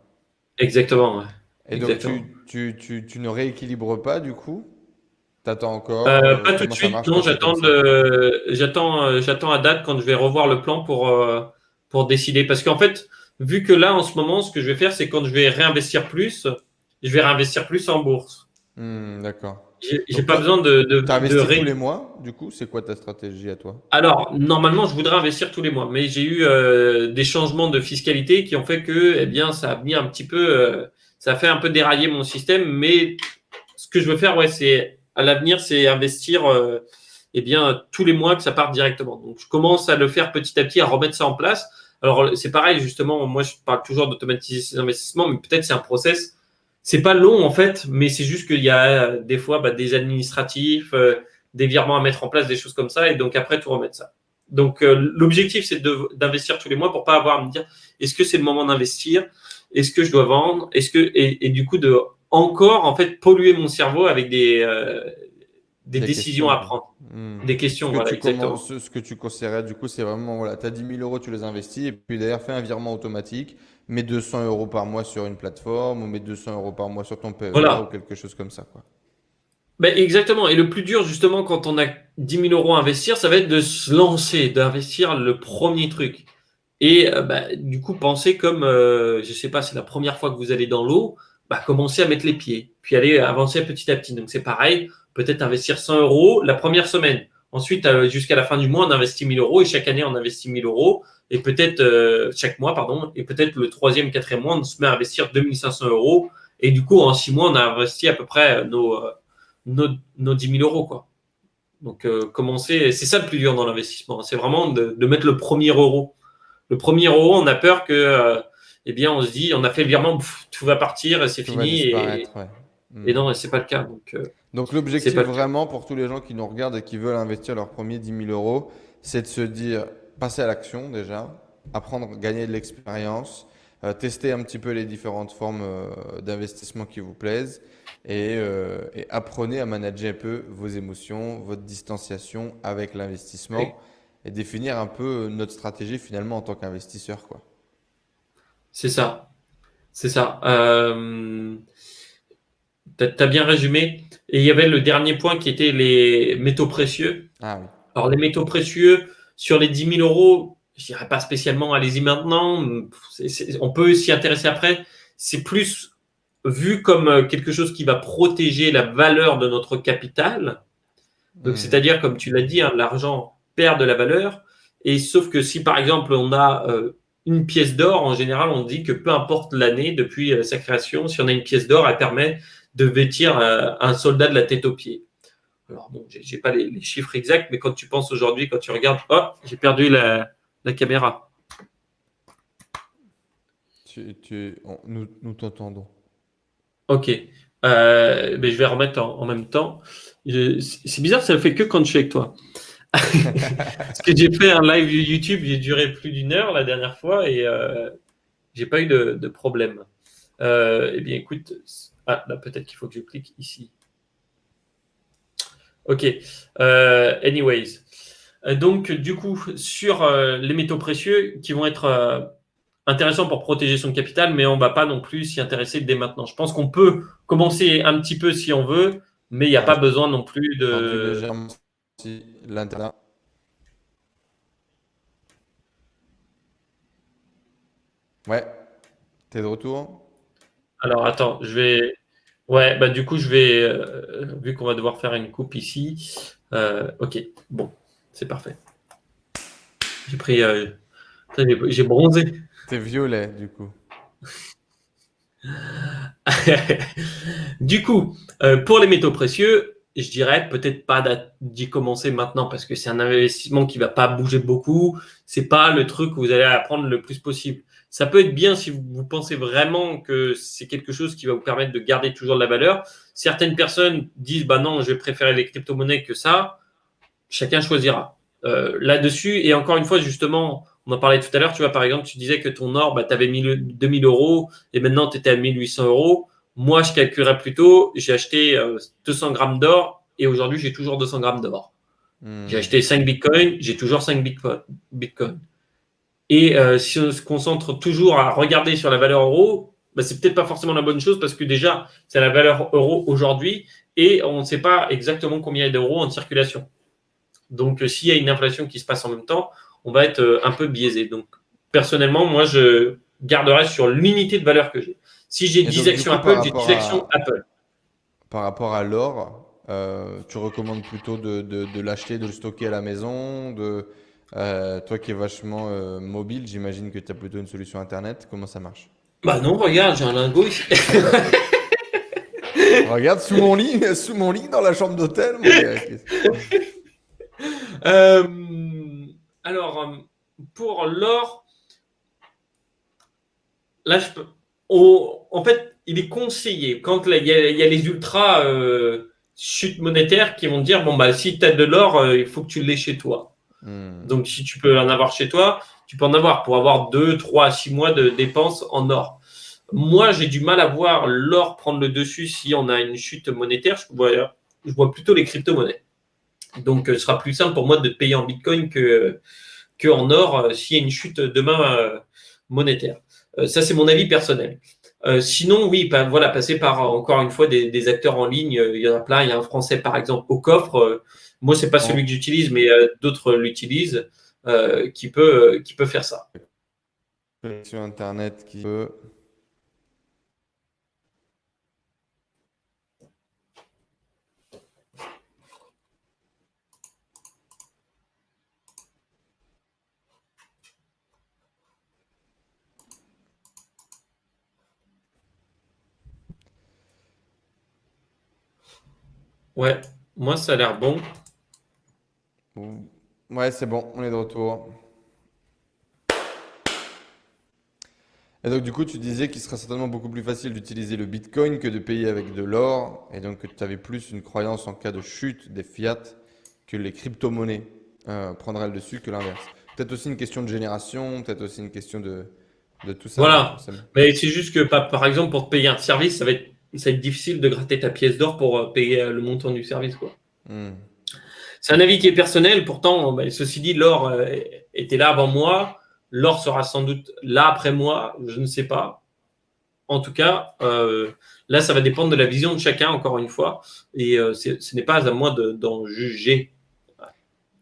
Speaker 2: Exactement, ouais.
Speaker 1: Et donc,
Speaker 2: Exactement.
Speaker 1: tu ne rééquilibres pas, du coup? T'attends encore?
Speaker 2: Pas tout de
Speaker 1: Comment ça
Speaker 2: suite,
Speaker 1: marche
Speaker 2: non,
Speaker 1: quand c'est comme ça?
Speaker 2: j'attends à date quand je vais revoir le plan pour décider. Parce qu'en fait, vu que là, en ce moment, ce que je vais faire, c'est quand je vais réinvestir plus, je vais réinvestir plus en bourse.
Speaker 1: D'accord.
Speaker 2: J'ai
Speaker 1: Donc
Speaker 2: pas
Speaker 1: toi,
Speaker 2: besoin
Speaker 1: tu
Speaker 2: de
Speaker 1: investis tous les mois, du coup, c'est quoi ta stratégie à toi?
Speaker 2: Alors, normalement, je voudrais investir tous les mois, mais j'ai eu des changements de fiscalité qui ont fait que, eh bien, ça a mis un petit peu, ça a fait un peu dérailler mon système. Mais ce que je veux faire, ouais, c'est à l'avenir, c'est investir, eh bien, tous les mois que ça parte directement. Donc, je commence à le faire petit à petit, à remettre ça en place. Alors, c'est pareil, justement, moi, je parle toujours d'automatiser ces investissements, mais peut-être c'est un process. C'est pas long, en fait, mais c'est juste qu'il y a des fois des administratifs, des virements à mettre en place, des choses comme ça, et donc après, tout remettre ça. Donc, l'objectif, c'est d'investir tous les mois pour pas avoir à me dire, est-ce que c'est le moment d'investir? Est-ce que je dois vendre? Et du coup, de encore, en fait, polluer mon cerveau avec des
Speaker 1: Des
Speaker 2: décisions
Speaker 1: questions,
Speaker 2: à
Speaker 1: quoi.
Speaker 2: prendre.
Speaker 1: Hmm.
Speaker 2: Des
Speaker 1: Ce
Speaker 2: questions,
Speaker 1: que
Speaker 2: voilà,
Speaker 1: tu
Speaker 2: exactement.
Speaker 1: commences, ce que tu conseillerais, du coup, c'est vraiment, voilà, tu as 10 000 euros, tu les investis, et puis d'ailleurs, fais un virement automatique, mets 200 euros par mois sur une plateforme, ou mets 200 euros par mois sur ton PEA, ou
Speaker 2: Voilà.
Speaker 1: quelque chose comme ça, quoi.
Speaker 2: Ben, exactement. Et le plus dur, justement, quand on a 10 000 euros à investir, ça va être de se lancer, d'investir le premier truc. Et du coup, pensez comme, je sais pas, c'est la première fois que vous allez dans l'eau, commencez à mettre les pieds, puis allez avancer petit à petit. Donc c'est pareil, peut-être investir 100 euros la première semaine. Ensuite, jusqu'à la fin du mois, on investit 1000 euros et chaque année, on investit 1000 euros. Et peut-être chaque mois, pardon, et peut-être le troisième, quatrième mois, on se met à investir 2500 euros. Et du coup, en 6 mois, on a investi à peu près nos 10 000 euros, quoi. Donc, commencer, c'est ça le plus dur dans l'investissement, c'est vraiment de mettre le premier euro. Le premier euro, on a peur que, eh bien, on se dit, on a fait le virement, tout va partir et c'est
Speaker 1: Tout va
Speaker 2: fini.
Speaker 1: disparaître, ouais.
Speaker 2: Et
Speaker 1: Hmm.
Speaker 2: non, c'est pas le cas. Donc,
Speaker 1: Donc
Speaker 2: c'est
Speaker 1: l'objectif
Speaker 2: pas le cas.
Speaker 1: vraiment pour tous les gens qui nous regardent et qui veulent investir leurs premiers 10 000 euros, c'est de se dire, passer à l'action déjà, apprendre, gagner de l'expérience, tester un petit peu les différentes formes d'investissement qui vous plaisent et apprenez à manager un peu vos émotions, votre distanciation avec l'investissement et définir un peu notre stratégie finalement en tant qu'investisseur, quoi.
Speaker 2: C'est ça. C'est ça. T'as bien résumé. Et il y avait le dernier point qui était les métaux précieux.
Speaker 1: Ah oui.
Speaker 2: Alors, les métaux précieux, sur les 10 000 euros, je dirais pas spécialement, allez-y maintenant. On peut s'y intéresser après. C'est plus vu comme quelque chose qui va protéger la valeur de notre capital. Donc,
Speaker 1: Hmm.
Speaker 2: c'est-à-dire, comme tu l'as dit, hein, l'argent perd de la valeur. Et sauf que si, par exemple, on a une pièce d'or, en général, on dit que peu importe l'année depuis sa création, si on a une pièce d'or, elle permet de vêtir un soldat de la tête aux pieds. Alors, bon, j'ai pas les chiffres exacts, mais quand tu penses aujourd'hui, quand tu regardes, oh, j'ai perdu la caméra.
Speaker 1: Nous t'entendons.
Speaker 2: Ok. Mais je vais remettre en même temps. C'est bizarre, ça ne fait que quand je suis avec toi. Parce que j'ai fait un live YouTube, il a duré plus d'1 heure la dernière fois et j'ai pas eu de problème. Eh bien, écoute, là, peut-être qu'il faut que je clique ici. Ok. Anyways. Donc, du coup, sur les métaux précieux qui vont être intéressants pour protéger son capital, mais on ne va pas non plus s'y intéresser dès maintenant. Je pense qu'on peut commencer un petit peu si on veut, mais il n'y a
Speaker 1: Ah,
Speaker 2: pas besoin non plus
Speaker 1: j'ai entendu
Speaker 2: de.
Speaker 1: légèrement si l'internet. Ouais, t'es de retour?
Speaker 2: Alors, attends, je vais. Ouais, du coup, je vais. Vu qu'on va devoir faire une coupe ici. Ok, bon, c'est parfait. J'ai pris. J'ai bronzé.
Speaker 1: T'es violet, du coup.
Speaker 2: Du coup, pour les métaux précieux, je dirais peut-être pas d'y commencer maintenant parce que c'est un investissement qui va pas bouger beaucoup. C'est pas le truc où vous allez apprendre le plus possible. Ça peut être bien si vous pensez vraiment que c'est quelque chose qui va vous permettre de garder toujours de la valeur. Certaines personnes disent bah non, je vais préférer les crypto-monnaies que ça. Chacun choisira. Là-dessus, et encore une fois, justement, on en parlait tout à l'heure, tu vois, par exemple, tu disais que ton or, bah, tu avais 2000 euros et maintenant tu étais à 1800 euros. Moi, je calculerais plutôt, j'ai acheté 200 grammes d'or et aujourd'hui, j'ai toujours 200 grammes d'or. J'ai acheté 5 bitcoins, j'ai toujours 5 bitcoins. Et si on se concentre toujours à regarder sur la valeur euro, bah, c'est peut-être pas forcément la bonne chose parce que déjà, c'est la valeur euro aujourd'hui et on ne sait pas exactement combien il y a d'euros en circulation. Donc, s'il y a une inflation qui se passe en même temps, on va être un peu biaisé. Donc, personnellement, moi, je garderai sur l'unité de valeur que j'ai. Si j'ai
Speaker 1: Et
Speaker 2: 10
Speaker 1: donc, du
Speaker 2: actions
Speaker 1: coup,
Speaker 2: Apple, j'ai 10 actions Apple.
Speaker 1: par rapport à l'or, tu recommandes plutôt de l'acheter, de le stocker à la maison, toi qui es vachement mobile, j'imagine que tu as plutôt une solution Internet. Comment ça marche?
Speaker 2: Bah non, regarde, j'ai un lingot ici.
Speaker 1: Regarde, sous mon lit, sous mon lit dans la chambre d'hôtel, mon gars.
Speaker 2: Euh, alors, pour l'or, là, en fait, il est conseillé, quand il y a les ultra chutes monétaires qui vont dire, bon, bah, si tu as de l'or, il faut que tu l'aies chez toi.
Speaker 1: Hmm.
Speaker 2: Donc, si tu peux en avoir chez toi, tu peux en avoir pour avoir 2, 3, 6 mois de dépenses en or. Moi, j'ai du mal à voir l'or prendre le dessus si on a une chute monétaire. Je vois plutôt les crypto-monnaies. Donc, ce sera plus simple pour moi de payer en bitcoin que en or s'il y a une chute demain monétaire. Ça, c'est mon avis personnel. Sinon, oui, voilà, passer par encore une fois des acteurs en ligne. Il y en a plein. Il y a un Français, par exemple, au coffre. Moi, c'est pas celui
Speaker 1: En
Speaker 2: que j'utilise, mais d'autres l'utilisent, qui peut faire ça.
Speaker 1: connexion Internet qui peut.
Speaker 2: Ouais, moi, ça a l'air bon.
Speaker 1: Ouais, c'est bon, on est de retour. Et donc, du coup, tu disais qu'il serait certainement beaucoup plus facile d'utiliser le Bitcoin que de payer avec de l'or. Et donc, que tu avais plus une croyance en cas de chute des fiat que les crypto-monnaies prendraient le dessus que l'inverse. Peut-être aussi une question de génération, peut-être aussi une question de tout ça, non,
Speaker 2: Voilà.
Speaker 1: forcément.
Speaker 2: Mais c'est juste que, par exemple, pour te payer un service, ça va être difficile de gratter ta pièce d'or pour payer le montant du service, quoi.
Speaker 1: Hmm.
Speaker 2: C'est un avis qui est personnel. Pourtant, bah, ceci dit, l'or était là avant moi. L'or sera sans doute là après moi. Je ne sais pas. En tout cas, là, ça va dépendre de la vision de chacun, encore une fois. Et ce n'est pas à moi d'en juger.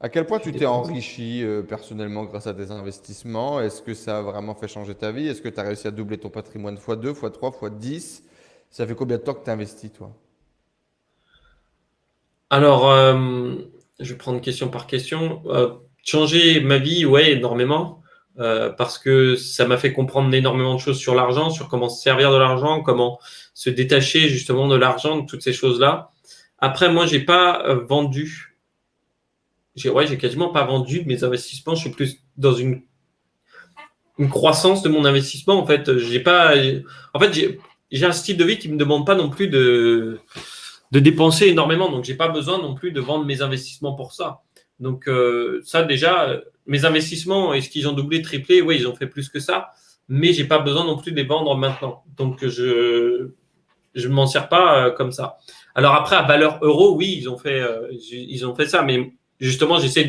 Speaker 1: À quel point
Speaker 2: Je
Speaker 1: tu t'es
Speaker 2: dépends.
Speaker 1: enrichi personnellement grâce à tes investissements? Est-ce que ça a vraiment fait changer ta vie? Est-ce que tu as réussi à doubler ton patrimoine fois 2, fois 3, fois 10? Ça fait combien de temps que tu investis, toi?
Speaker 2: Alors, je vais prendre question par question. Changer ma vie, ouais, énormément, parce que ça m'a fait comprendre énormément de choses sur l'argent, sur comment se servir de l'argent, comment se détacher justement de l'argent, de toutes ces choses-là. Après, moi, j'ai pas vendu. J'ai quasiment pas vendu mes investissements. Je suis plus dans une croissance de mon investissement. En fait, j'ai pas. En fait, j'ai un style de vie qui me demande pas non plus de dépenser énormément. Donc, j'ai pas besoin non plus de vendre mes investissements pour ça. Donc, ça, déjà, mes investissements, est-ce qu'ils ont doublé, triplé? Oui, ils ont fait plus que ça. Mais j'ai pas besoin non plus de les vendre maintenant. Donc, je ne m'en sers pas comme ça. Alors après, à valeur euro, oui, ils ont fait ça. Mais justement, j'essaie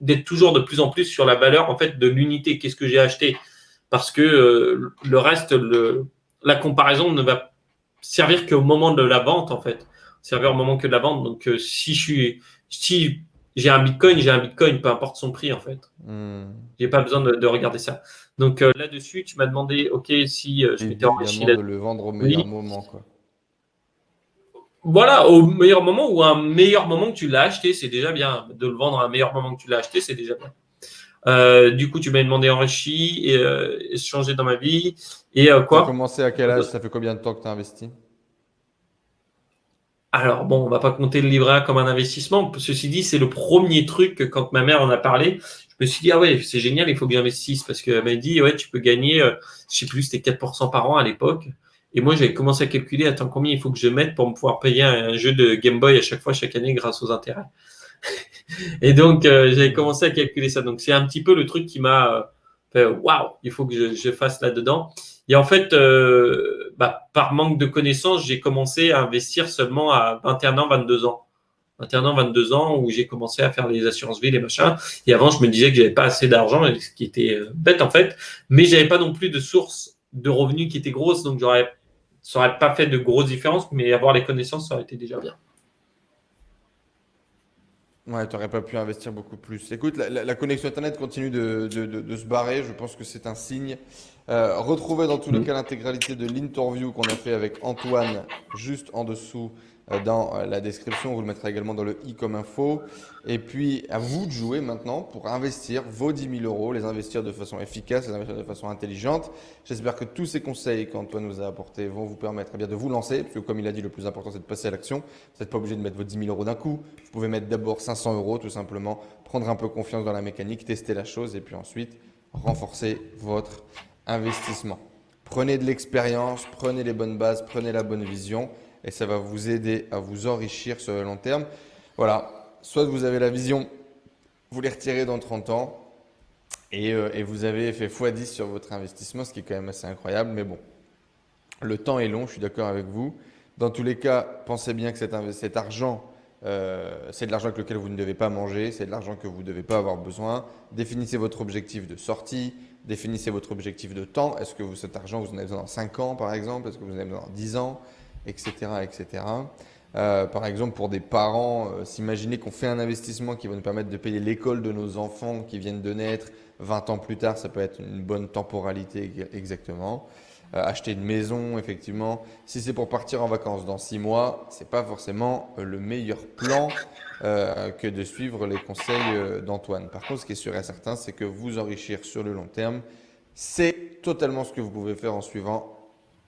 Speaker 2: d'être toujours de plus en plus sur la valeur en fait de l'unité. Qu'est-ce que j'ai acheté? Parce que le reste, la comparaison ne va servir qu'au moment de la vente en fait. Servir au moment que de la vente. Donc si j'ai un Bitcoin, peu importe son prix en fait.
Speaker 1: Hmm.
Speaker 2: J'ai pas besoin de regarder ça. Donc là-dessus, tu m'as demandé, ok, si je m'étais enrichi
Speaker 1: Évidemment
Speaker 2: là.
Speaker 1: de le vendre au meilleur
Speaker 2: Oui,
Speaker 1: moment, quoi.
Speaker 2: voilà, au meilleur moment ou à un meilleur moment que tu l'as acheté, c'est déjà bien. De le vendre à un meilleur moment que tu l'as acheté, c'est déjà bien. Du coup, tu m'as demandé enrichi et changer dans ma vie. Et
Speaker 1: Tu as
Speaker 2: quoi?
Speaker 1: commencé à quel âge? Ça fait combien de temps que tu as investi?
Speaker 2: Alors bon, on va pas compter le livret A comme un investissement. Ceci dit, c'est le premier truc que quand ma mère en a parlé, je me suis dit, ah ouais, c'est génial, il faut que j'investisse parce qu'elle m'a dit, ouais, tu peux gagner, je sais plus, c'était 4% par an à l'époque. Et moi, j'avais commencé à calculer, attends, combien il faut que je mette pour me pouvoir payer un jeu de Game Boy à chaque fois, chaque année, grâce aux intérêts. Et donc, j'avais commencé à calculer ça. Donc, c'est un petit peu le truc qui m'a fait, waouh, il faut que je fasse là-dedans. Et en fait, par manque de connaissances, j'ai commencé à investir seulement à 21 ans, 22 ans. 21 ans, 22 ans, où j'ai commencé à faire les assurances vie, les machins. Et avant, je me disais que j'avais pas assez d'argent, ce qui était bête en fait. Mais j'avais pas non plus de source de revenus qui était grosse, donc ça aurait pas fait de grosses différences, mais avoir les connaissances, ça aurait été déjà bien.
Speaker 1: Ouais, tu n'aurais pas pu investir beaucoup plus. Écoute, la connexion Internet continue de se barrer. Je pense que c'est un signe. Retrouvez dans tous les cas l'intégralité de l'interview qu'on a fait avec Antoine juste en dessous dans la description. On vous le mettra également dans le i comme info. Et puis, à vous de jouer maintenant pour investir vos 10 000 euros, les investir de façon efficace, les investir de façon intelligente. J'espère que tous ces conseils qu'Antoine nous a apportés vont vous permettre bien de vous lancer. Parce que comme il a dit, le plus important, c'est de passer à l'action. Vous n'êtes pas obligé de mettre vos 10 000 euros d'un coup. Vous pouvez mettre d'abord 500 euros tout simplement, prendre un peu confiance dans la mécanique, tester la chose et puis ensuite renforcer votre investissement. Prenez de l'expérience, prenez les bonnes bases, prenez la bonne vision et ça va vous aider à vous enrichir sur le long terme. Voilà, soit vous avez la vision, vous les retirez dans 30 ans et vous avez fait x10 sur votre investissement, ce qui est quand même assez incroyable. Mais bon, le temps est long, je suis d'accord avec vous. Dans tous les cas, pensez bien que cet argent, c'est de l'argent avec lequel vous ne devez pas manger, c'est de l'argent que vous ne devez pas avoir besoin. Définissez votre objectif de sortie, définissez votre objectif de temps. Est-ce que cet argent, vous en avez besoin dans 5 ans par exemple? Est-ce que vous en avez besoin dans 10 ans? Etc. etc. Par exemple, pour des parents, s'imaginer qu'on fait un investissement qui va nous permettre de payer l'école de nos enfants qui viennent de naître 20 ans plus tard, ça peut être une bonne temporalité exactement. Acheter une maison, effectivement. Si c'est pour partir en vacances dans 6 mois, ce n'est pas forcément le meilleur plan que de suivre les conseils d'Antoine. Par contre, ce qui est sûr et certain, c'est que vous enrichir sur le long terme, c'est totalement ce que vous pouvez faire en suivant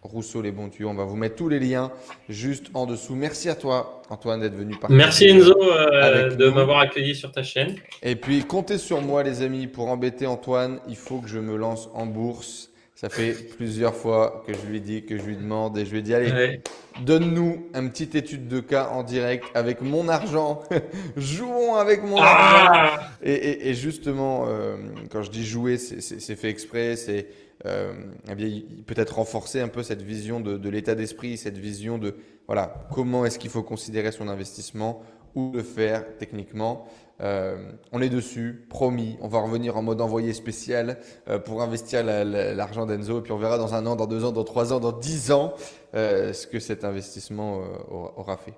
Speaker 1: Rousseau les bons tuyaux. On va vous mettre tous les liens juste en dessous. Merci à toi, Antoine, d'être venu partager.
Speaker 2: Merci Enzo de m'avoir accueilli sur ta chaîne.
Speaker 1: Et puis, comptez sur moi, les amis, pour embêter Antoine. Il faut que je me lance en bourse. Ça fait plusieurs fois que je lui dis, que je lui demande et je lui ai dit, allez, ouais, donne-nous une petite étude de cas en direct avec mon argent. Jouons avec mon argent. Et justement, quand je dis jouer, c'est fait exprès. C'est peut-être renforcer un peu cette vision de l'état d'esprit, cette vision de voilà, comment est-ce qu'il faut considérer son investissement ou le faire techniquement. On est dessus, promis. On va revenir en mode envoyé spécial pour investir l'argent d'Enzo. Et puis on verra dans 1 an, dans 2 ans, dans 3 ans, dans 10 ans ce que cet investissement aura fait.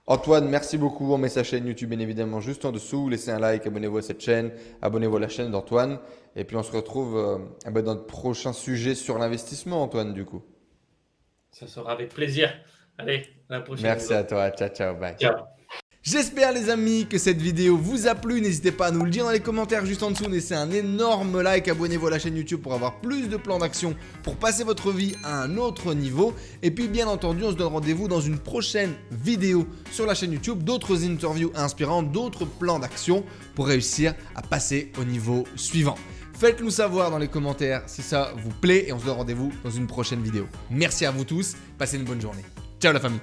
Speaker 1: Antoine, merci beaucoup. On met sa chaîne YouTube bien évidemment juste en dessous. Laissez un like, abonnez-vous à cette chaîne, abonnez-vous à la chaîne d'Antoine. Et puis on se retrouve dans notre prochain sujet sur l'investissement, Antoine, du coup.
Speaker 2: Ça sera avec plaisir. Allez, à la prochaine.
Speaker 1: Merci à toi. Ciao, ciao. Bye.
Speaker 2: Ciao.
Speaker 1: J'espère les amis que cette vidéo vous a plu, n'hésitez pas à nous le dire dans les commentaires juste en dessous, laissez un énorme like, abonnez-vous à la chaîne YouTube pour avoir plus de plans d'action, pour passer votre vie à un autre niveau. Et puis bien entendu, on se donne rendez-vous dans une prochaine vidéo sur la chaîne YouTube, d'autres interviews inspirantes, d'autres plans d'action pour réussir à passer au niveau suivant. Faites-nous savoir dans les commentaires si ça vous plaît et on se donne rendez-vous dans une prochaine vidéo. Merci à vous tous, passez une bonne journée. Ciao la famille.